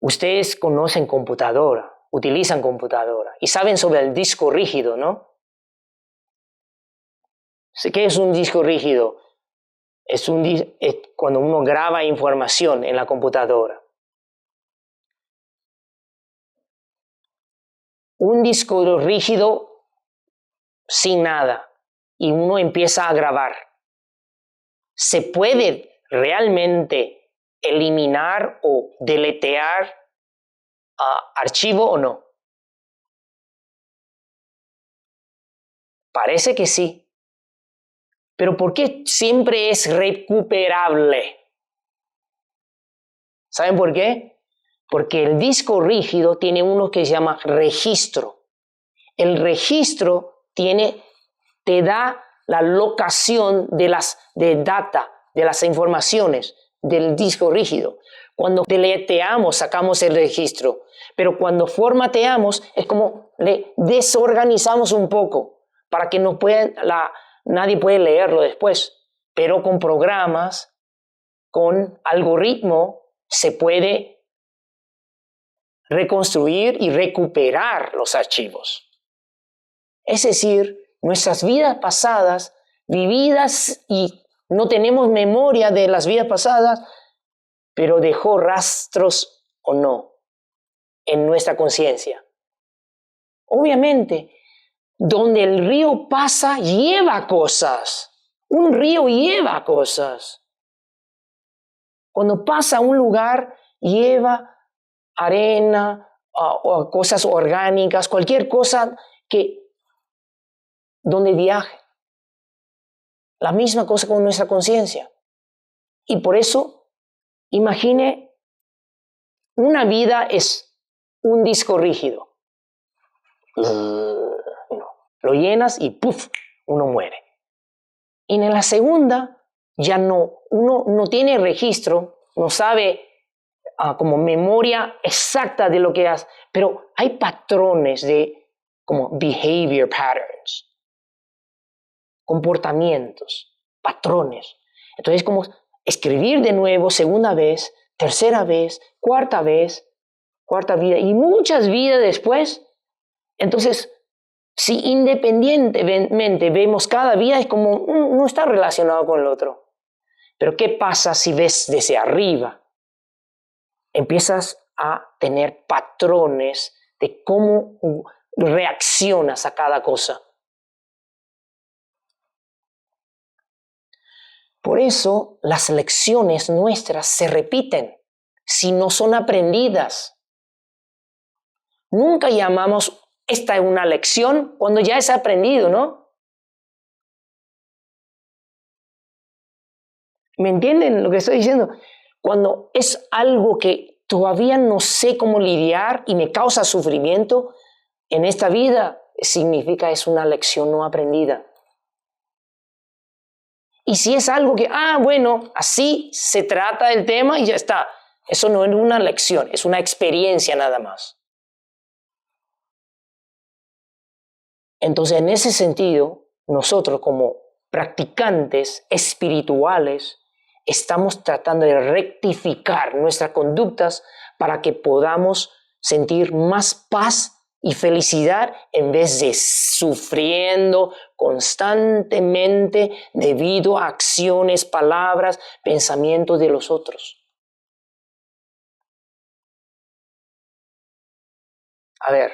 ustedes conocen computadora, utilizan computadora y saben sobre el disco rígido, ¿no? ¿Qué es un disco rígido? Es cuando uno graba información en la computadora. Un disco rígido sin nada y uno empieza a grabar. ¿Se puede realmente eliminar o deletear archivo o no? Parece que sí. Pero ¿por qué siempre es recuperable? ¿Saben por qué? Porque el disco rígido tiene uno que se llama registro. El registro te da la locación de las informaciones del disco rígido. Cuando deleteamos, sacamos el registro. Pero cuando formateamos, es como le desorganizamos un poco para que nadie puede leerlo después. Pero con programas, con algoritmo, se puede reconstruir y recuperar los archivos. Es decir, nuestras vidas pasadas, vividas y no tenemos memoria de las vidas pasadas, pero dejó rastros o no en nuestra conciencia. Obviamente, donde el río pasa, lleva cosas. Un río lleva cosas. Cuando pasa a un lugar, lleva arena o cosas orgánicas, cualquier cosa donde viaje. La misma cosa con nuestra conciencia. Y por eso, imagine, una vida es un disco rígido. Lo llenas y ¡puf! Uno muere. Y en la segunda, uno no tiene registro, no sabe como memoria exacta de lo que hace, pero hay patrones como behavior patterns, comportamientos, patrones. Entonces, como escribir de nuevo, segunda vez, tercera vez, cuarta vida y muchas vidas después. Entonces, si independientemente vemos cada vida, es como no está relacionado con el otro. Pero ¿qué pasa si ves desde arriba? Empiezas a tener patrones de cómo reaccionas a cada cosa. Por eso las lecciones nuestras se repiten si no son aprendidas. Nunca llamamos esta es una lección cuando ya es aprendido, ¿no? ¿Me entienden lo que estoy diciendo? Cuando es algo que todavía no sé cómo lidiar y me causa sufrimiento en esta vida, significa es una lección no aprendida. Y si es algo que, bueno, así se trata el tema y ya está. Eso no es una lección, es una experiencia nada más. Entonces, en ese sentido, nosotros como practicantes espirituales estamos tratando de rectificar nuestras conductas para que podamos sentir más paz y felicidad en vez de sufriendo constantemente debido a acciones, palabras, pensamientos de los otros. A ver,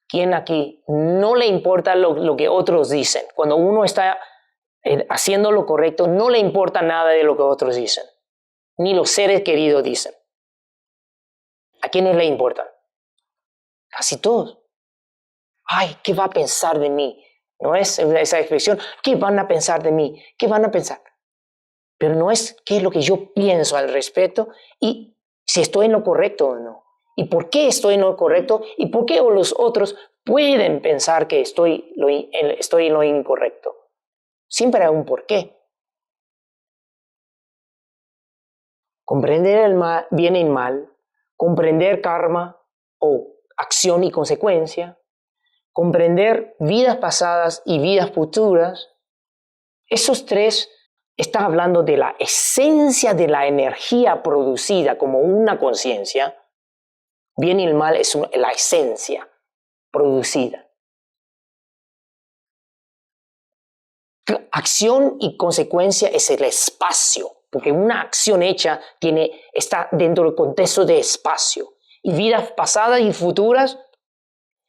¿quién aquí no le importa lo que otros dicen? Cuando uno está haciendo lo correcto, no le importa nada de lo que otros dicen, ni los seres queridos dicen. ¿A quiénes le importan? Casi todos. Ay, ¿qué va a pensar de mí? ¿No es esa expresión? ¿Qué van a pensar de mí? ¿Qué van a pensar? Pero no es qué es lo que yo pienso al respecto y si estoy en lo correcto o no. ¿Y por qué estoy en lo correcto? ¿Y por qué los otros pueden pensar que estoy en lo incorrecto? Siempre hay un porqué. Comprender el mal, bien y mal, comprender karma o acción y consecuencia, comprender vidas pasadas y vidas futuras, esos tres están hablando de la esencia de la energía producida como una conciencia. Bien y el mal es la esencia producida. Acción y consecuencia es el espacio, porque una acción hecha está dentro del contexto de espacio. Y vidas pasadas y futuras,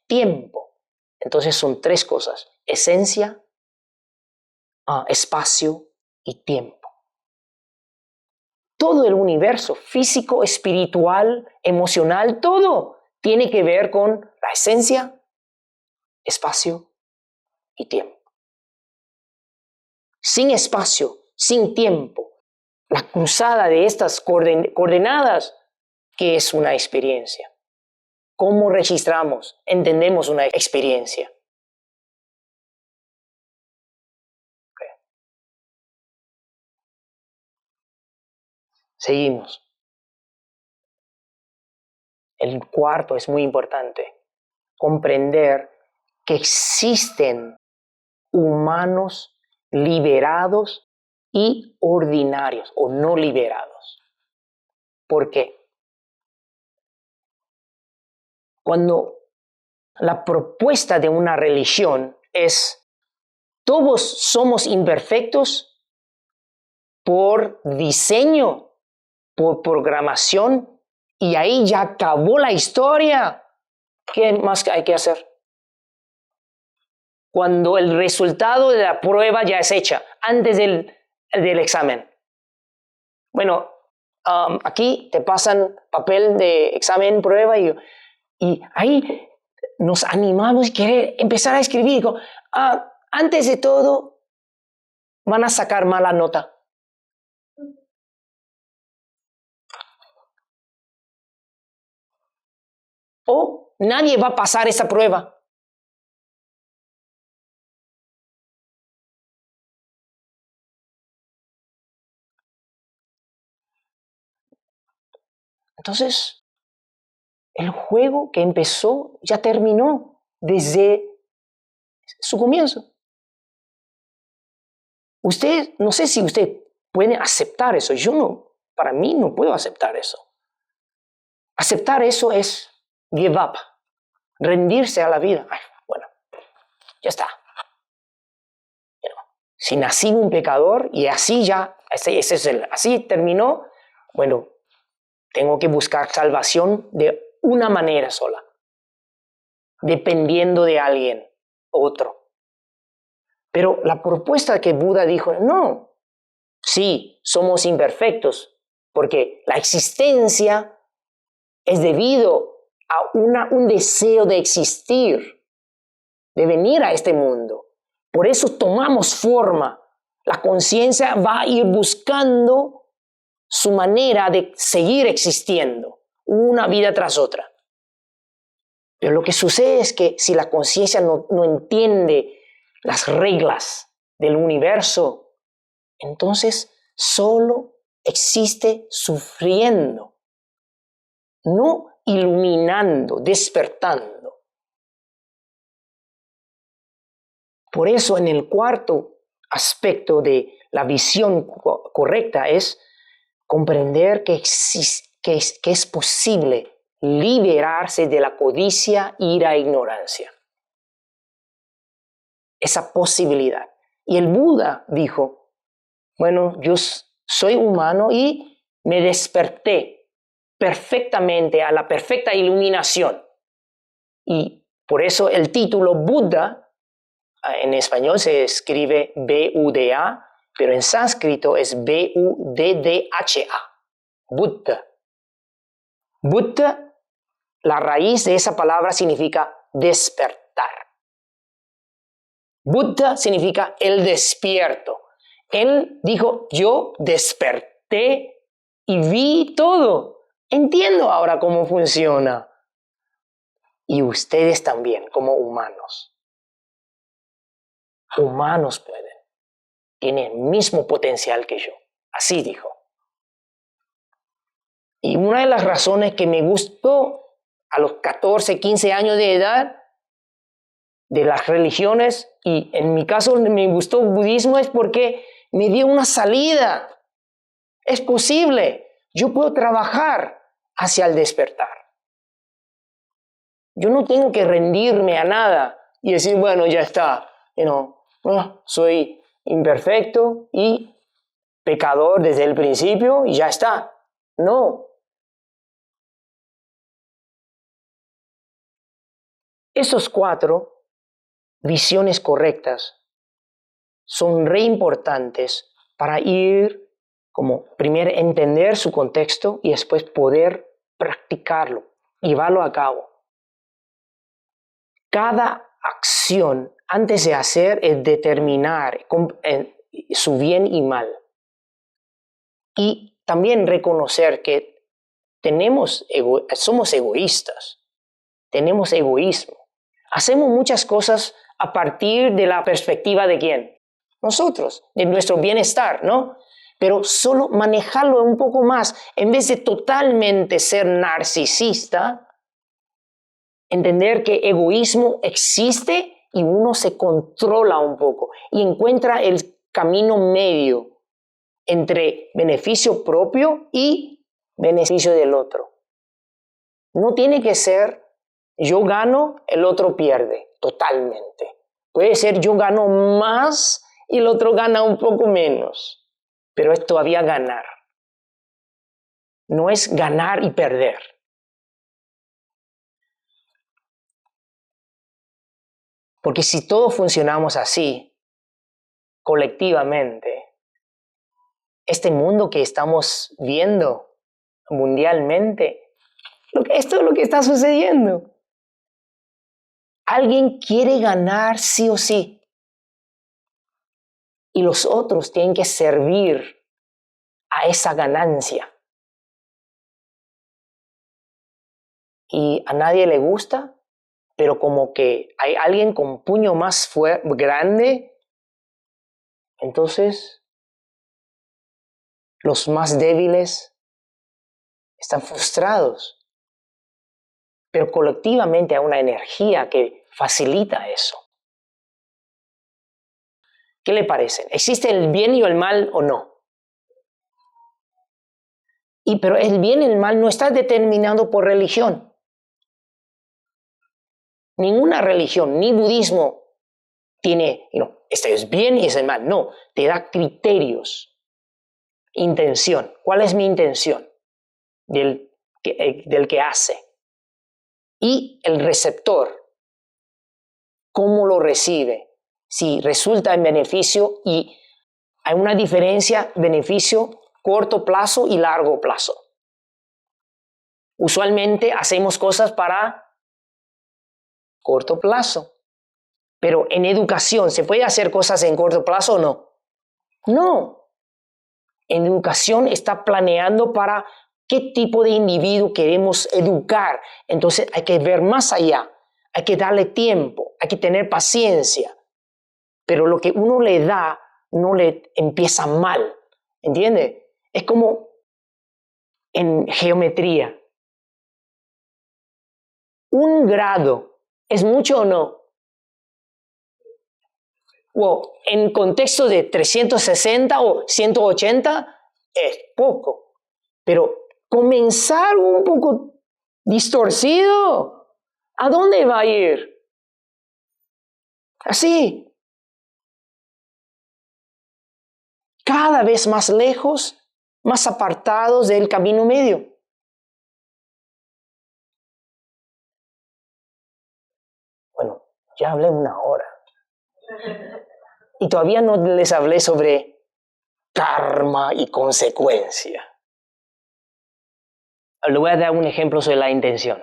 tiempo. Entonces son tres cosas: esencia, espacio y tiempo. Todo el universo físico, espiritual, emocional, todo tiene que ver con la esencia, espacio y tiempo. Sin espacio, sin tiempo, la cruzada de estas coordenadas, ¿qué es una experiencia? ¿Cómo registramos, entendemos una experiencia? Okay. Seguimos. El cuarto es muy importante: comprender que existen humanos liberados y ordinarios o no liberados. ¿Por qué? Cuando la propuesta de una religión es todos somos imperfectos por diseño, por programación, y ahí ya acabó la historia, ¿qué más hay que hacer? Cuando el resultado de la prueba ya es hecha, antes del examen. Bueno, aquí te pasan papel de examen, prueba, y ahí nos animamos a querer empezar a escribir. Antes de todo, van a sacar mala nota. O nadie va a pasar esa prueba. Entonces, el juego que empezó ya terminó desde su comienzo. No sé si usted puede aceptar eso. Para mí no puedo aceptar eso. Aceptar eso es give up, rendirse a la vida. Bueno, ya está. Si nací un pecador y así así terminó, bueno, tengo que buscar salvación de una manera sola, dependiendo de alguien, otro. Pero la propuesta que Buda dijo, no, sí, somos imperfectos, porque la existencia es debido a un deseo de existir, de venir a este mundo. Por eso tomamos forma. La conciencia va a ir buscando su manera de seguir existiendo, una vida tras otra. Pero lo que sucede es que si la conciencia no entiende las reglas del universo, entonces solo existe sufriendo, no iluminando, despertando. Por eso en el cuarto aspecto de la visión correcta es comprender que es posible liberarse de la codicia, ira e ignorancia. Esa posibilidad. Y el Buda dijo, bueno, yo soy humano y me desperté perfectamente a la perfecta iluminación. Y por eso el título Buda, en español se escribe B-U-D-A, pero en sánscrito es B-U-D-D-H-A. Buddha. Buddha, la raíz de esa palabra significa despertar. Buddha significa el despierto. Él dijo, yo desperté y vi todo. Entiendo ahora cómo funciona. Y ustedes también, como humanos. Humanos pueden. Tienen el mismo potencial que yo. Así dijo. Y una de las razones que me gustó a los 14, 15 años de edad de las religiones, y en mi caso me gustó el budismo, es porque me dio una salida. Es posible. Yo puedo trabajar hacia el despertar. Yo no tengo que rendirme a nada y decir, bueno, ya está. Soy imperfecto y pecador desde el principio y ya está. No. Esos 4 visiones correctas son re importantes para ir, como primero entender su contexto y después poder practicarlo, llevarlo a cabo. Cada acción antes de hacer es determinar su bien y mal. Y también reconocer que somos egoístas, tenemos egoísmo. Hacemos muchas cosas a partir de la perspectiva de ¿quién? Nosotros, de nuestro bienestar, ¿no? Pero solo manejarlo un poco más, en vez de totalmente ser narcisista, entender que egoísmo existe y uno se controla un poco y encuentra el camino medio entre beneficio propio y beneficio del otro. No tiene que ser yo gano, el otro pierde, totalmente. Puede ser yo gano más y el otro gana un poco menos, pero es todavía ganar. No es ganar y perder. Porque si todos funcionamos así, colectivamente, este mundo que estamos viendo mundialmente, esto es lo que está sucediendo. Alguien quiere ganar sí o sí. Y los otros tienen que servir a esa ganancia. Y a nadie le gusta, pero como que hay alguien con puño más grande, entonces los más débiles están frustrados. Pero colectivamente hay una energía que facilita eso. ¿Qué le parece? ¿Existe el bien y el mal o no? Pero el bien y el mal no está determinado por religión. Ninguna religión, ni budismo, tiene, este es bien y este es mal. No, te da criterios. Intención. ¿Cuál es mi intención? Del que hace. Y el receptor. ¿Cómo lo recibe? Si resulta en beneficio y hay una diferencia, beneficio corto plazo y largo plazo. Usualmente hacemos cosas para corto plazo. Pero en educación, ¿se puede hacer cosas en corto plazo o no? No. En educación está planeando para qué tipo de individuo queremos educar. Entonces hay que ver más allá. Hay que darle tiempo. Hay que tener paciencia. Pero lo que uno le da no le empieza mal. ¿Entiende? Es como en geometría. 1 grado, ¿es mucho o no? O en contexto de 360 o 180 es poco. Pero comenzar un poco distorcido, ¿a dónde va a ir? Así. Cada vez más lejos, más apartados del camino medio. Bueno, ya hablé 1 hora. Y todavía no les hablé sobre karma y consecuencia. Le voy a dar un ejemplo sobre la intención.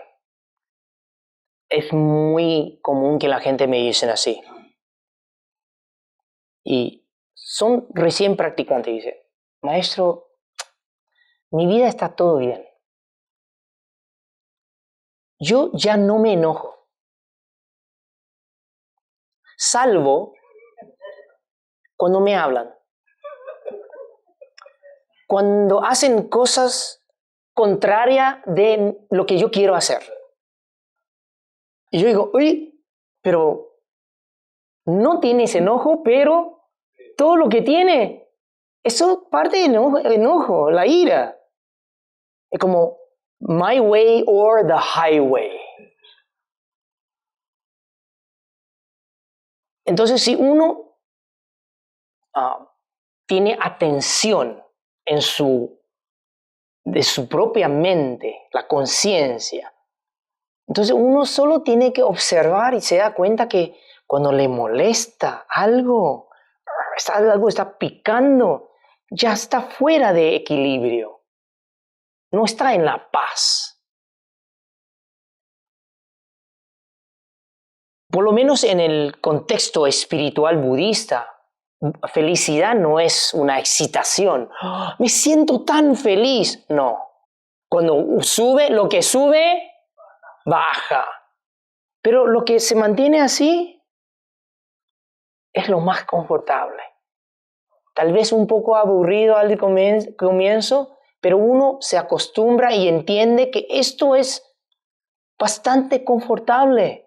Es muy común que la gente me dice así. Y son recién practicantes y dicen, maestro, mi vida está todo bien. yo ya no me enojo. Salvo cuando me hablan. Cuando hacen cosas contrarias de lo que yo quiero hacer. Y yo digo, oye, pero no tienes enojo, pero todo lo que tiene, eso es parte del enojo, la ira. Es como, my way or the highway. Entonces, si uno tiene atención de su propia mente, la conciencia, entonces uno solo tiene que observar y se da cuenta que cuando le molesta algo está picando, ya está fuera de equilibrio, no está en la paz. Por lo menos en el contexto espiritual budista, felicidad no es una excitación. ¡Oh, me siento tan feliz! No. Cuando sube, lo que sube, baja. Pero lo que se mantiene así es lo más confortable. Tal vez un poco aburrido al comienzo, pero uno se acostumbra y entiende que esto es bastante confortable.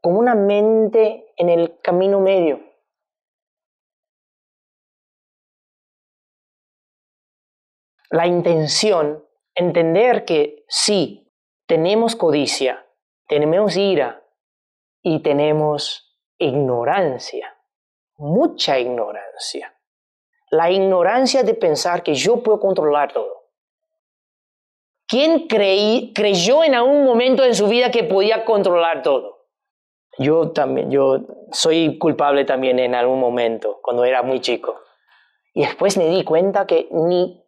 Con una mente en el camino medio. La intención, entender que sí, tenemos codicia, tenemos ira y tenemos ignorancia, mucha ignorancia. La ignorancia de pensar que yo puedo controlar todo. ¿Quién creyó en algún momento en su vida que podía controlar todo? Yo soy culpable también en algún momento, cuando era muy chico. Y después me di cuenta que ni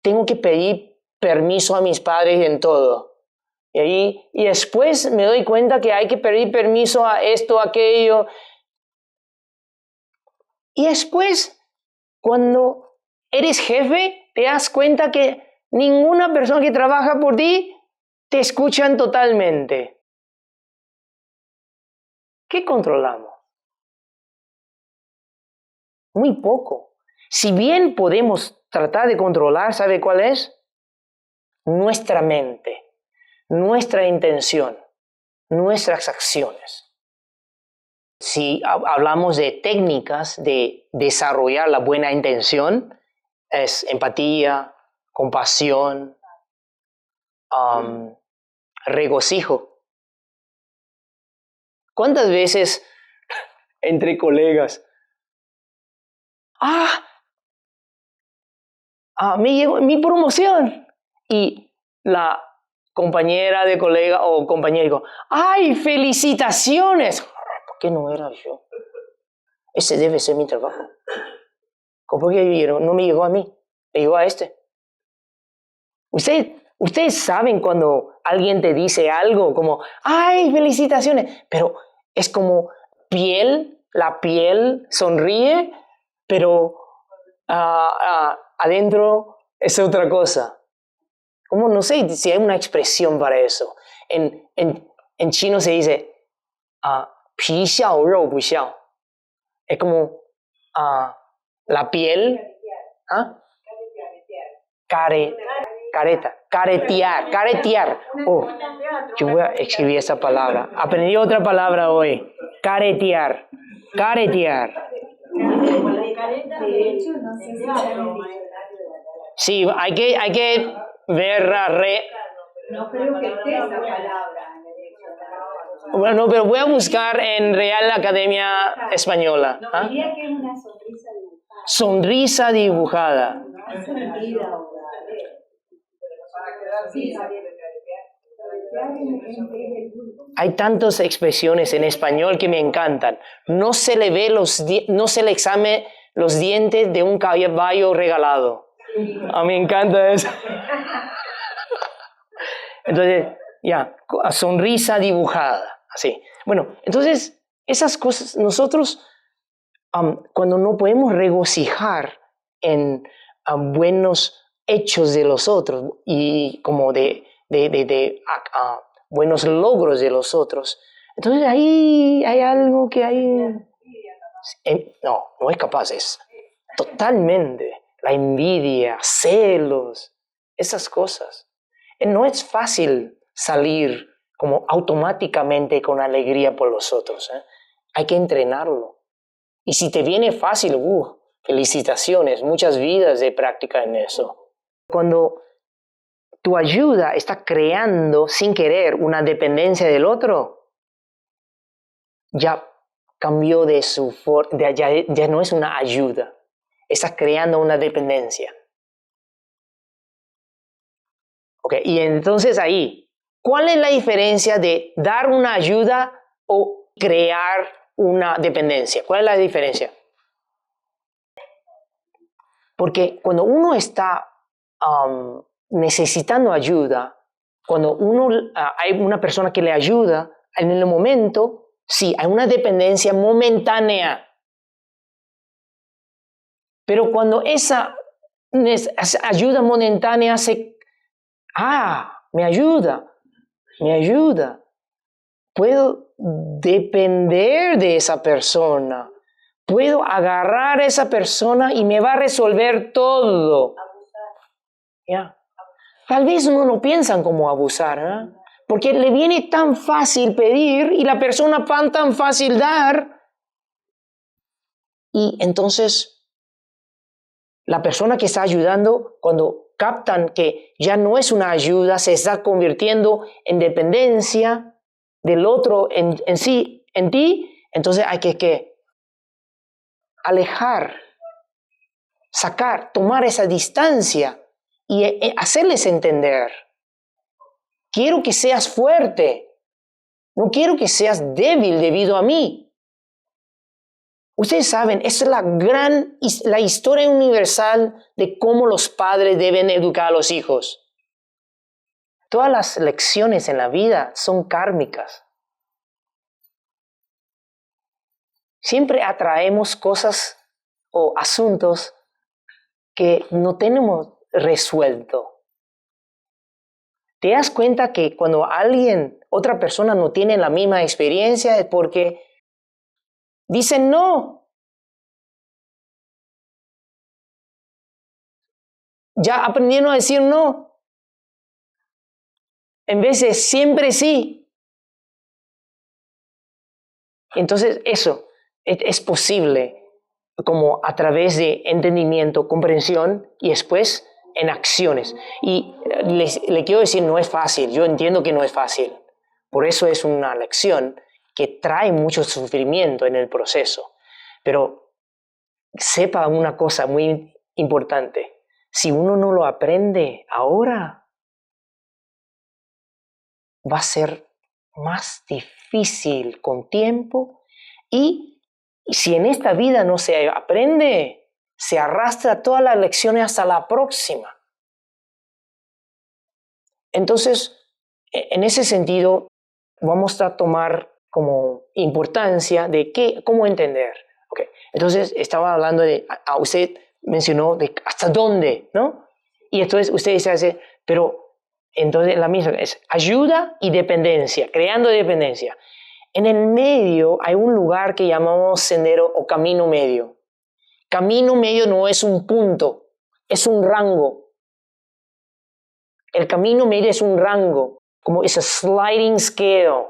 tengo que pedir permiso a mis padres en todo. Y después me doy cuenta que hay que pedir permiso a esto, a aquello. Y después, cuando eres jefe, te das cuenta que ninguna persona que trabaja por ti te escuchan totalmente. ¿Qué controlamos? Muy poco. Si bien podemos tratar de controlar, ¿sabe cuál es? Nuestra mente, nuestra intención, nuestras acciones. Si hablamos de técnicas de desarrollar la buena intención, es empatía, compasión, regocijo. ¿Cuántas veces entre colegas? Me llegó mi promoción. Y la compañera de colega o compañero dijo, ¡ay, felicitaciones! ¿Por qué no era yo? Ese debe ser mi trabajo. ¿Cómo que no me llegó a mí? Me llegó a este. Ustedes saben cuando alguien te dice algo como, ¡ay, felicitaciones! Pero es como la piel sonríe, pero adentro es otra cosa. Como no sé si hay una expresión para eso. En chino se dice, 皮笑肉不笑. Es como la piel. Caretear. Oh, yo voy a escribir esa palabra. Aprendí otra palabra hoy. Caretear. Sí, hay que ver No creo que esté esa palabra. Bueno, pero voy a buscar en Real Academia Española. No, diría que es una sonrisa dibujada. Sonrisa dibujada. Hay tantas expresiones en español que me encantan. No se le exame los dientes de un caballo regalado. Me encanta eso. Entonces, sonrisa dibujada. Así. Bueno, entonces, esas cosas, nosotros, cuando no podemos regocijar en buenos hechos de los otros y como de buenos logros de los otros. Entonces ahí hay algo que hay... No es capaz, es totalmente la envidia, celos, esas cosas. No es fácil salir como automáticamente con alegría por los otros. Hay que entrenarlo. Y si te viene fácil, felicitaciones, muchas vidas de práctica en eso. Cuando tu ayuda está creando sin querer una dependencia del otro, ya cambió de su forma, ya no es una ayuda, estás creando una dependencia. Okay, y entonces ahí, ¿cuál es la diferencia de dar una ayuda o crear una dependencia? ¿Cuál es la diferencia? Porque cuando uno está necesitando ayuda, cuando hay una persona que le ayuda, en el momento, sí, hay una dependencia momentánea. Pero cuando esa ayuda momentánea me ayuda. Puedo depender de esa persona. Puedo agarrar a esa persona y me va a resolver todo. ¿Ya? Tal vez no lo piensan como abusar, ¿eh? Porque le viene tan fácil pedir y la persona tan fácil dar. Y entonces la persona que está ayudando, cuando captan que ya no es una ayuda, se está convirtiendo en dependencia del otro en ti, entonces hay que alejar, tomar esa distancia y hacerles entender. Quiero que seas fuerte, no quiero que seas débil debido a mí. Ustedes saben, esa es la historia universal de cómo los padres deben educar a los hijos. Todas las lecciones en la vida son kármicas. Siempre atraemos cosas o asuntos que no tenemos resuelto. ¿Te das cuenta que cuando otra persona no tiene la misma experiencia es porque dicen no? Ya aprendieron a decir no. En vez de siempre sí. Entonces eso es posible como a través de entendimiento, comprensión y después en acciones. Y le quiero decir, no es fácil. Yo entiendo que no es fácil. Por eso es una lección que trae mucho sufrimiento en el proceso. Pero sepa una cosa muy importante. Si uno no lo aprende ahora, va a ser más difícil con tiempo y si en esta vida no se aprende, se arrastra todas las lecciones hasta la próxima. Entonces, en ese sentido, vamos a tomar como importancia de cómo entender. Okay. Entonces, estaba hablando usted mencionó de hasta dónde, ¿no? Y entonces usted dice, pero entonces la misma es ayuda y dependencia, creando dependencia. En el medio hay un lugar que llamamos sendero o camino medio. Camino medio no es un punto, es un rango. El camino medio es un rango, como es a sliding scale.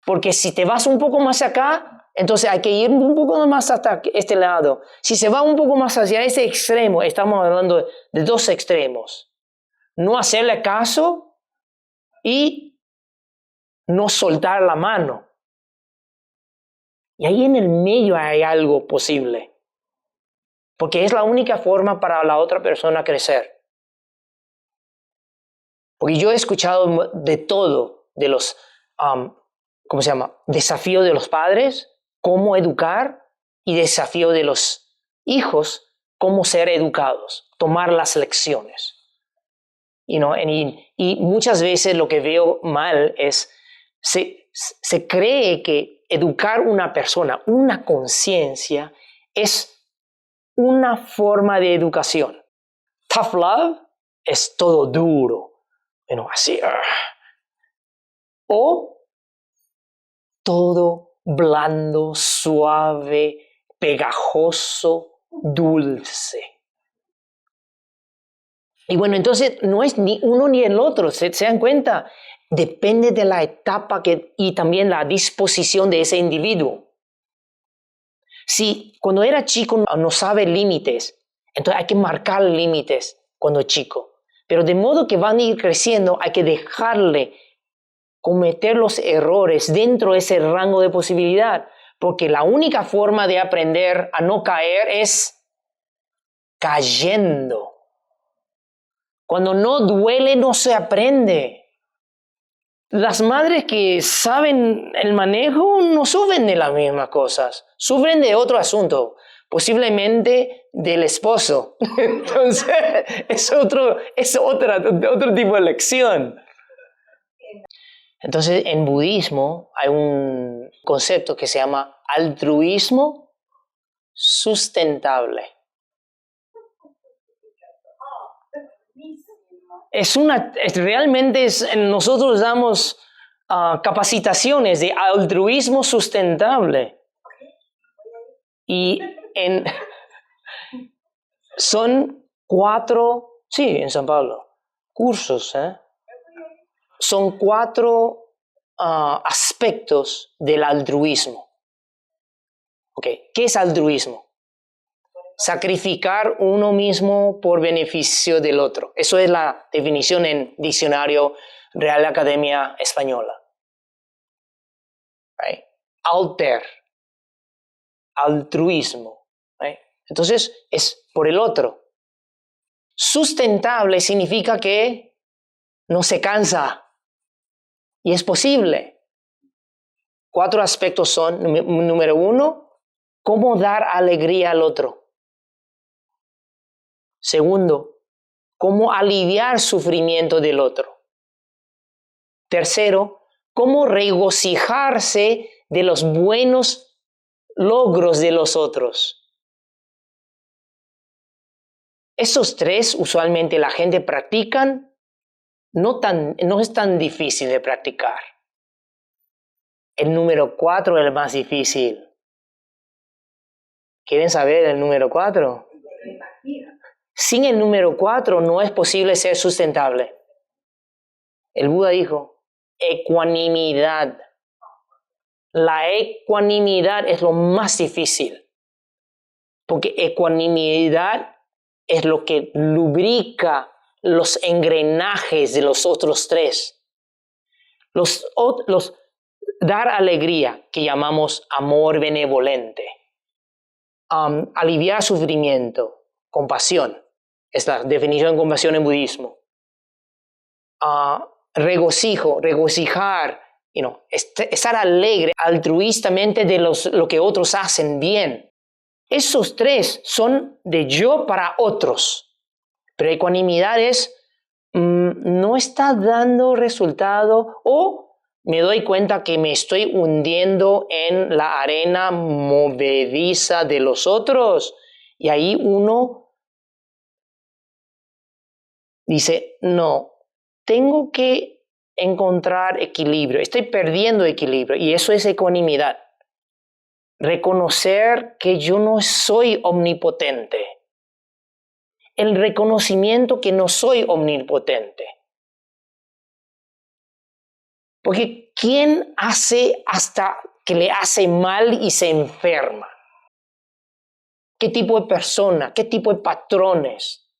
Porque si te vas un poco más acá, entonces hay que ir un poco más hasta este lado. Si se va un poco más hacia ese extremo, estamos hablando de dos extremos. No hacerle caso y no soltar la mano. Y ahí en el medio hay algo posible. Porque es la única forma para la otra persona crecer. Porque yo he escuchado de todo, de los, desafíos de los padres, cómo educar, y desafío de los hijos, cómo ser educados, tomar las lecciones. Y muchas veces lo que veo mal es, se cree que educar una persona, una conciencia, es una forma de educación. Tough love es todo duro, así. o todo blando, suave, pegajoso, dulce. Y bueno, entonces no es ni uno ni el otro, ¿se dan cuenta? Depende de la etapa y también la disposición de ese individuo. Si cuando era chico no sabe límites, entonces hay que marcar límites cuando es chico. Pero de modo que van a ir creciendo, hay que dejarle cometer los errores dentro de ese rango de posibilidad. Porque la única forma de aprender a no caer es cayendo. Cuando no duele, no se aprende. Las madres que saben el manejo no sufren de las mismas cosas, sufren de otro asunto, posiblemente del esposo. Entonces, es otro tipo de lección. Entonces, en budismo hay un concepto que se llama altruismo sustentable. Nosotros damos capacitaciones de altruismo sustentable. Y son 4, sí, en San Pablo, cursos, Son 4 aspectos del altruismo. Okay. ¿Qué es altruismo? Sacrificar uno mismo por beneficio del otro. Eso es la definición en diccionario Real Academia Española. Right? Altruismo. Right? Entonces, es por el otro. Sustentable significa que no se cansa y es posible. 4 aspectos son, número 1, cómo dar alegría al otro. Segundo, cómo aliviar sufrimiento del otro. Tercero, cómo regocijarse de los buenos logros de los otros. Esos 3 usualmente la gente practican, no es tan difícil de practicar. El número 4 es el más difícil. ¿Quieren saber el número 4? Sin el número 4 no es posible ser sustentable. El Buda dijo, ecuanimidad. La ecuanimidad es lo más difícil, porque ecuanimidad es lo que lubrica los engranajes de los otros 3. Los dar alegría, que llamamos amor benevolente. Aliviar sufrimiento, compasión. Es la definición de compasión en budismo. Regocijar, estar alegre altruistamente de lo que otros hacen bien. Esos 3 son de yo para otros. Pero ecuanimidad es, no está dando resultado o me doy cuenta que me estoy hundiendo en la arena movediza de los otros. Y ahí uno dice, no, tengo que encontrar equilibrio, estoy perdiendo equilibrio y eso es ecuanimidad. Reconocer que yo no soy omnipotente. El reconocimiento que no soy omnipotente. Porque ¿quién hace hasta que le hace mal y se enferma? ¿Qué tipo de persona? ¿Qué tipo de patrones?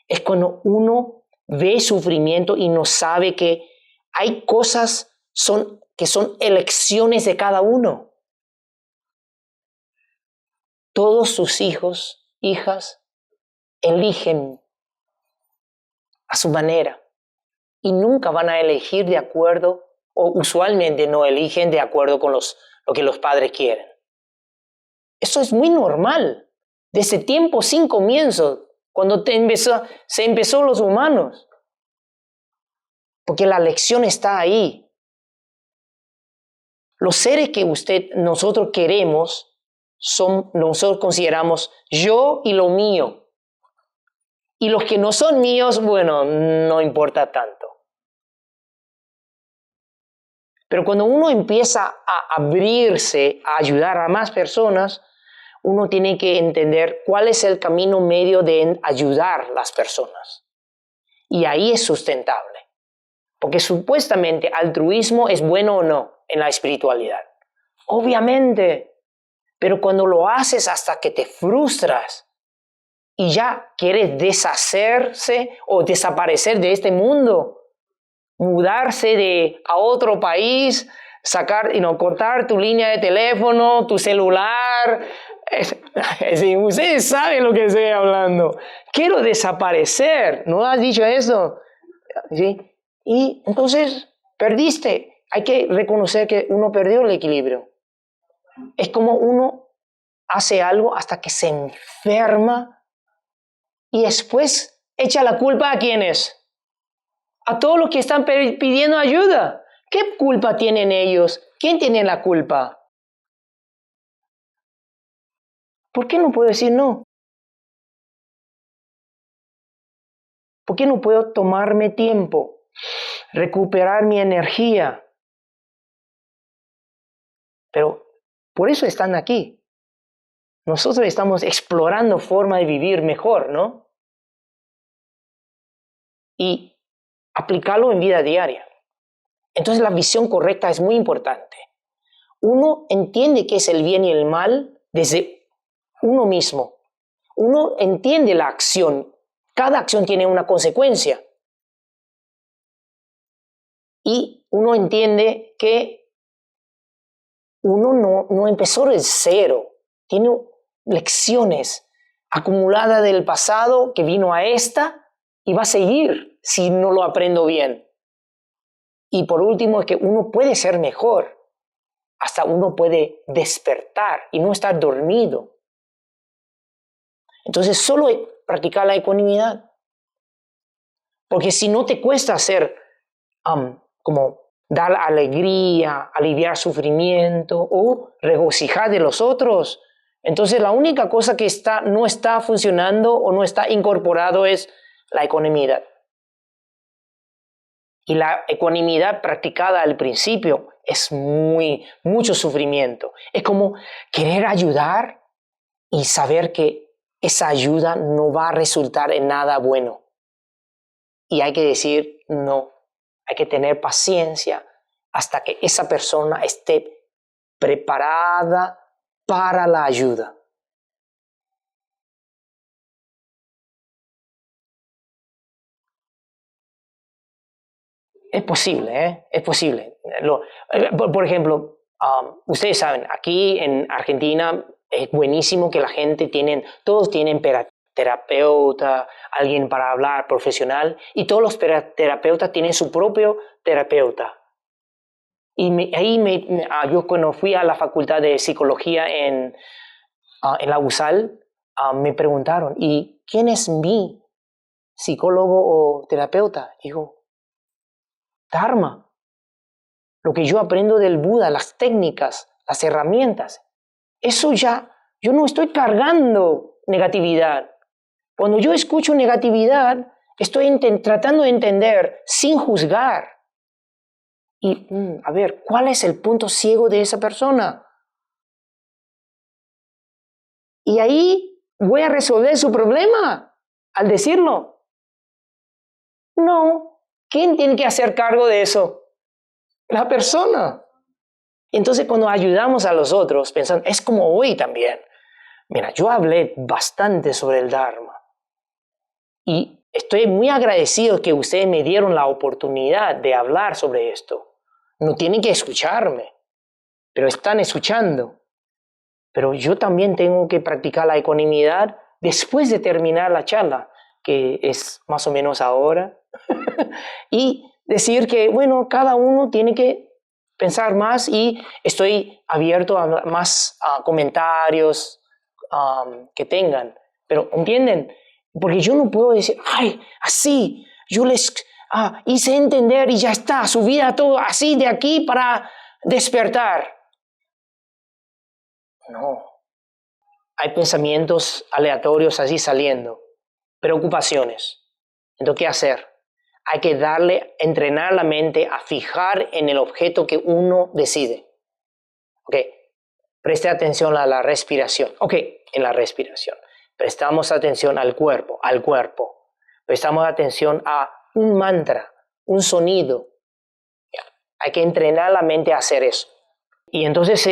Es cuando uno ve sufrimiento y no sabe que hay cosas que son elecciones de cada uno. Todos sus hijos, hijas, eligen a su manera y nunca van a elegir de acuerdo, o usualmente no eligen de acuerdo con lo que los padres quieren. Eso es muy normal. Desde tiempo sin comienzo, cuando se empezó los humanos. Porque la lección está ahí. Los seres que nosotros queremos, nosotros consideramos yo y lo mío. Y los que no son míos, bueno, no importa tanto. Pero cuando uno empieza a abrirse, a ayudar a más personas, uno tiene que entender cuál es el camino medio de ayudar a las personas. Y ahí es sustentable. Porque supuestamente altruismo es bueno o no en la espiritualidad. Obviamente. Pero cuando lo haces hasta que te frustras y ya quieres deshacerse o desaparecer de este mundo, mudarse a otro país, cortar tu línea de teléfono, tu celular. Ustedes saben lo que estoy hablando. Quiero desaparecer. ¿No has dicho eso? ¿Sí? Y entonces perdiste. Hay que reconocer que uno perdió el equilibrio. Es como uno hace algo hasta que se enferma y después echa la culpa ¿a quiénes? A todos los que están pidiendo ayuda. ¿Qué culpa tienen ellos? ¿Quién tiene la culpa? ¿Por qué no puedo decir no? ¿Por qué no puedo tomarme tiempo? Recuperar mi energía. Pero por eso están aquí. Nosotros estamos explorando forma de vivir mejor, ¿no? Y aplicarlo en vida diaria. Entonces la visión correcta es muy importante. Uno entiende qué es el bien y el mal desde uno mismo. Uno entiende la acción. Cada acción tiene una consecuencia. Y uno entiende que uno no empezó de cero. Tiene lecciones acumuladas del pasado que vino a esta y va a seguir si no lo aprendo bien. Y por último es que uno puede ser mejor. Hasta uno puede despertar y no estar dormido. Entonces solo practicar la ecuanimidad. Porque si no te cuesta hacer como dar alegría, aliviar sufrimiento o regocijar de los otros, entonces la única cosa que no está funcionando o no está incorporado es la ecuanimidad. Y la ecuanimidad practicada al principio es mucho sufrimiento. Es como querer ayudar y saber que esa ayuda no va a resultar en nada bueno. Y hay que decir no. Hay que tener paciencia hasta que esa persona esté preparada para la ayuda. Es posible, ¿eh? Es posible. Por ejemplo, ustedes saben, aquí en Argentina es buenísimo que todos tienen terapeuta, alguien para hablar profesional, y todos los terapeutas tienen su propio terapeuta. Y yo cuando fui a la facultad de psicología en la USAL, me preguntaron, ¿y quién es mi psicólogo o terapeuta? Digo, Dharma. Lo que yo aprendo del Buda, las técnicas, las herramientas. Eso ya, yo no estoy cargando negatividad. Cuando yo escucho negatividad, estoy tratando de entender sin juzgar. Y, a ver, ¿cuál es el punto ciego de esa persona? Y ahí voy a resolver su problema al decirlo. No. ¿Quién tiene que hacer cargo de eso? La persona. Entonces, cuando ayudamos a los otros, pensando, es como hoy también. Mira, yo hablé bastante sobre el Dharma. Y estoy muy agradecido que ustedes me dieron la oportunidad de hablar sobre esto. No tienen que escucharme, pero están escuchando. Pero yo también tengo que practicar la ecuanimidad después de terminar la charla, que es más o menos ahora. Y decir que, bueno, cada uno tiene que pensar más y estoy abierto a más comentarios que tengan. Pero, ¿entienden? Porque yo no puedo decir, ay, así, yo les hice entender y ya está, su vida todo así de aquí para despertar. No. Hay pensamientos aleatorios así saliendo, preocupaciones. Entonces, ¿qué hacer? Hay que entrenar la mente a fijar en el objeto que uno decide. Ok, preste atención a la respiración. Ok, en la respiración. Prestamos atención al cuerpo. Prestamos atención a un mantra, un sonido. Hay que entrenar la mente a hacer eso. Y entonces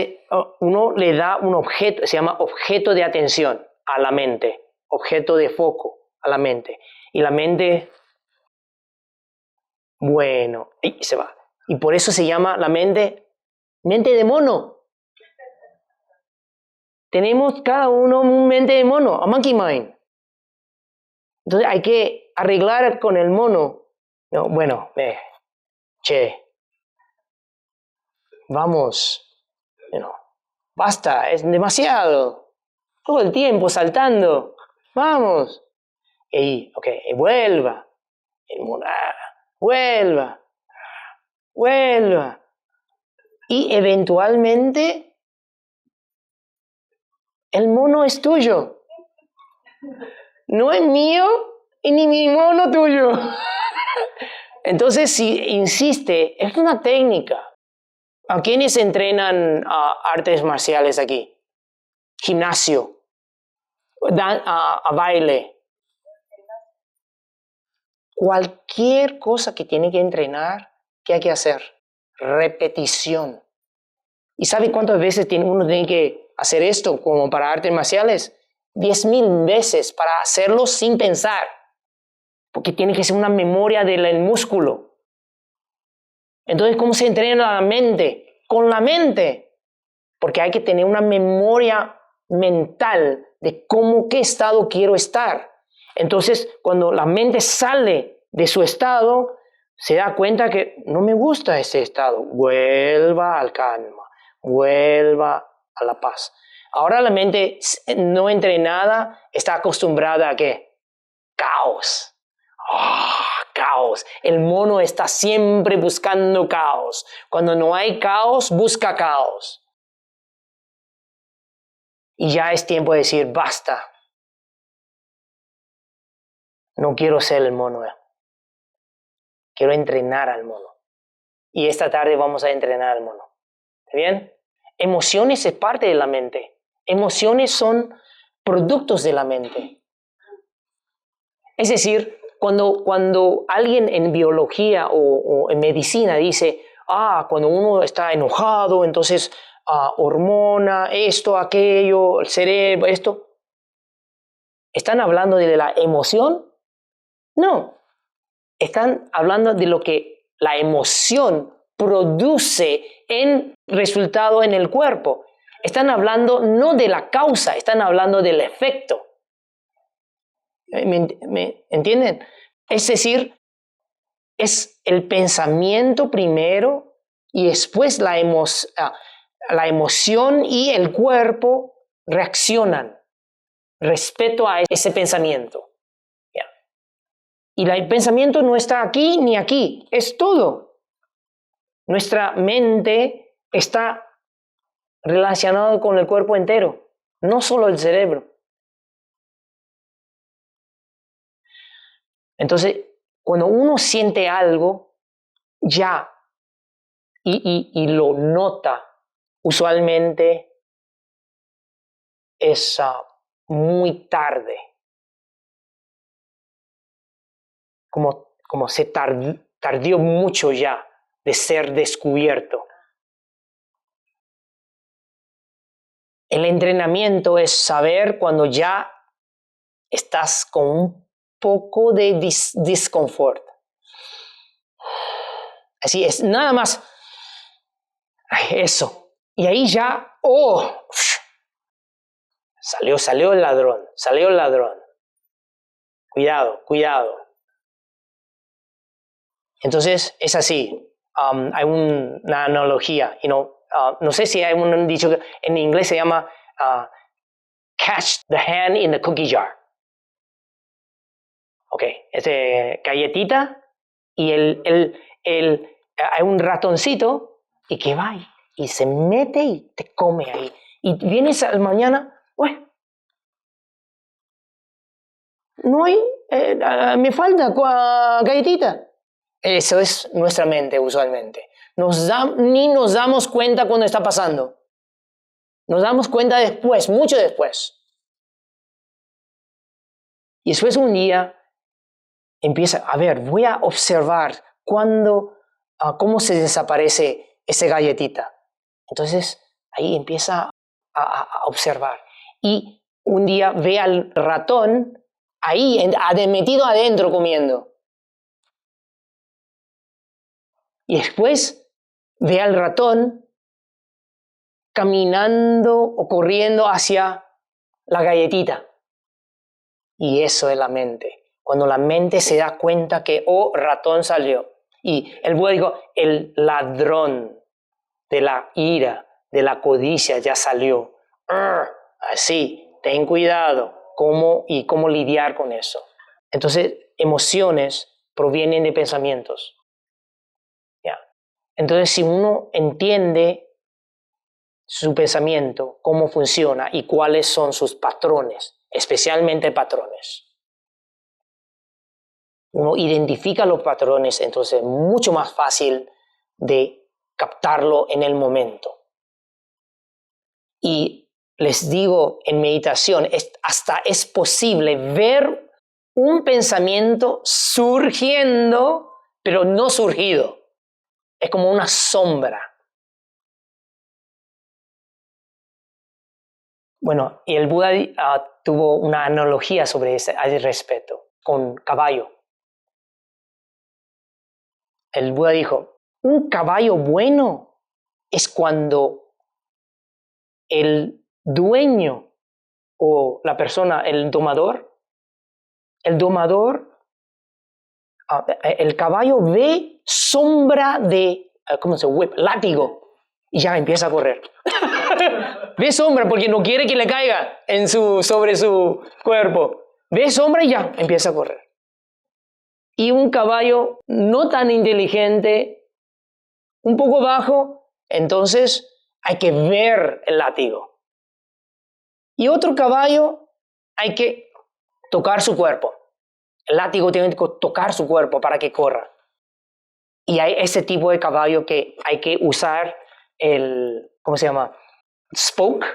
uno le da un objeto, se llama objeto de atención a la mente, objeto de foco a la mente. Y la mente, bueno, y se va. Y por eso se llama la mente de mono. Tenemos cada uno un mente de mono, a monkey mind. Entonces hay que arreglar con el mono. No, bueno, vamos, basta, es demasiado. Todo el tiempo saltando. Vamos. Y vuelva. El mono, vuelva. Y eventualmente el mono es tuyo. No es mío y ni mi mono tuyo. Entonces, si insiste, es una técnica. ¿A quiénes entrenan artes marciales aquí? Gimnasio, a baile. Cualquier cosa que tiene que entrenar, ¿qué hay que hacer? Repetición. ¿Y sabe cuántas veces uno tiene que hacer esto como para artes marciales? 10,000 veces para hacerlo sin pensar. Porque tiene que ser una memoria del músculo. Entonces, ¿cómo se entrena la mente? Con la mente. Porque hay que tener una memoria mental de qué estado quiero estar. Entonces, cuando la mente sale de su estado, se da cuenta que no me gusta ese estado. Vuelva al calma, vuelva a la paz. Ahora la mente no entrenada está acostumbrada a ¿qué? Caos. Caos. El mono está siempre buscando caos. Cuando no hay caos, busca caos. Y ya es tiempo de decir, basta. No quiero ser el mono. Quiero entrenar al mono. Y esta tarde vamos a entrenar al mono. ¿Está bien? Emociones es parte de la mente. Emociones son productos de la mente. Es decir, cuando alguien en biología o en medicina dice, cuando uno está enojado, entonces hormona, esto, aquello, el cerebro, esto. ¿Están hablando de la emoción? No. Están hablando de lo que la emoción produce en resultado en el cuerpo. Están hablando no de la causa, están hablando del efecto. ¿Me entienden? Es decir, es el pensamiento primero y después la emoción y el cuerpo reaccionan respecto a ese pensamiento. Y el pensamiento no está aquí ni aquí, es todo. Nuestra mente está relacionada con el cuerpo entero, no solo el cerebro. Entonces, cuando uno siente algo, ya, y lo nota, usualmente es muy tarde. Como se tardó mucho ya de ser descubierto. El entrenamiento es saber cuando ya estás con un poco de disconfort. Así es, nada más eso. Y ahí ya, salió el ladrón. Cuidado. Entonces es así. Hay una analogía, no sé si hay un dicho que en inglés se llama catch the hand in the cookie jar. Galletita y hay un ratoncito y que va y se mete y te come ahí. Y vienes al mañana, no hay, me falta galletita. Eso es nuestra mente usualmente. Ni nos damos cuenta cuando está pasando. Nos damos cuenta después, mucho después. Y después un día empieza, a ver, voy a observar cómo se desaparece esa galletita. Entonces ahí empieza a observar. Y un día ve al ratón ahí, metido adentro comiendo. Y después ve al ratón caminando o corriendo hacia la galletita. Y eso es la mente. Cuando la mente se da cuenta que, ratón salió. Y el Buda dijo, el ladrón de la ira, de la codicia ya salió. Así, ten cuidado. ¿Cómo lidiar con eso? Entonces, emociones provienen de pensamientos. ¿Ya? Entonces, si uno entiende su pensamiento, cómo funciona y cuáles son sus patrones, especialmente patrones. Uno identifica los patrones, entonces es mucho más fácil de captarlo en el momento. Y les digo, en meditación, hasta es posible ver un pensamiento surgiendo, pero no surgido. Es como una sombra. Bueno, y el Buda tuvo una analogía sobre ese respeto, con caballo. El Buda dijo, un caballo bueno es cuando el dueño o la persona, el domador, el caballo ve sombra de, whip, látigo, y ya empieza a correr. Ve sombra porque no quiere que le caiga sobre su cuerpo. Ve sombra y ya empieza a correr. Y un caballo no tan inteligente, un poco bajo, entonces hay que ver el látigo. Y otro caballo hay que tocar su cuerpo. El látigo tiene que tocar su cuerpo para que corra. Y hay ese tipo de caballo que hay que usar spoke,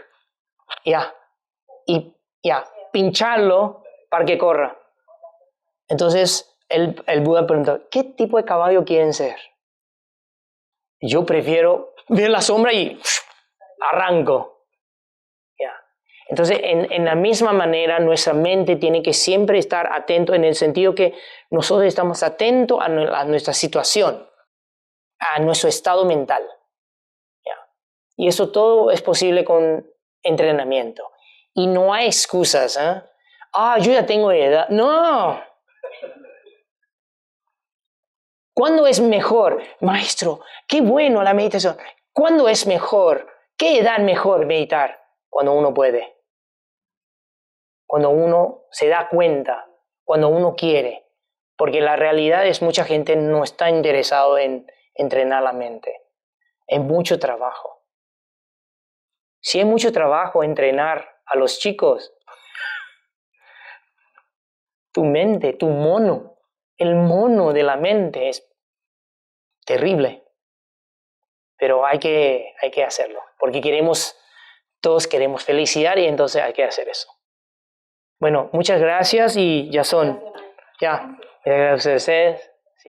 y pincharlo para que corra. Entonces el Buda preguntó, ¿qué tipo de caballo quieren ser? Yo prefiero ver la sombra y arranco. Entonces, en la misma manera, nuestra mente tiene que siempre estar atento en el sentido que nosotros estamos atentos a nuestra situación, a nuestro estado mental. Y eso todo es posible con entrenamiento. Y no hay excusas. Yo ya tengo edad. No. ¿Cuándo es mejor? Maestro, qué bueno la meditación. ¿Cuándo es mejor? ¿Qué edad mejor meditar? Cuando uno puede. Cuando uno se da cuenta. Cuando uno quiere. Porque la realidad es mucha gente no está interesado en entrenar la mente. Es mucho trabajo. Si es mucho trabajo entrenar a los chicos, tu mente, tu mono, el mono de la mente es terrible. Pero hay que hacerlo, porque todos queremos felicidad y entonces hay que hacer eso. Bueno, muchas gracias y ya son. Ya, gracias a ustedes. Sí.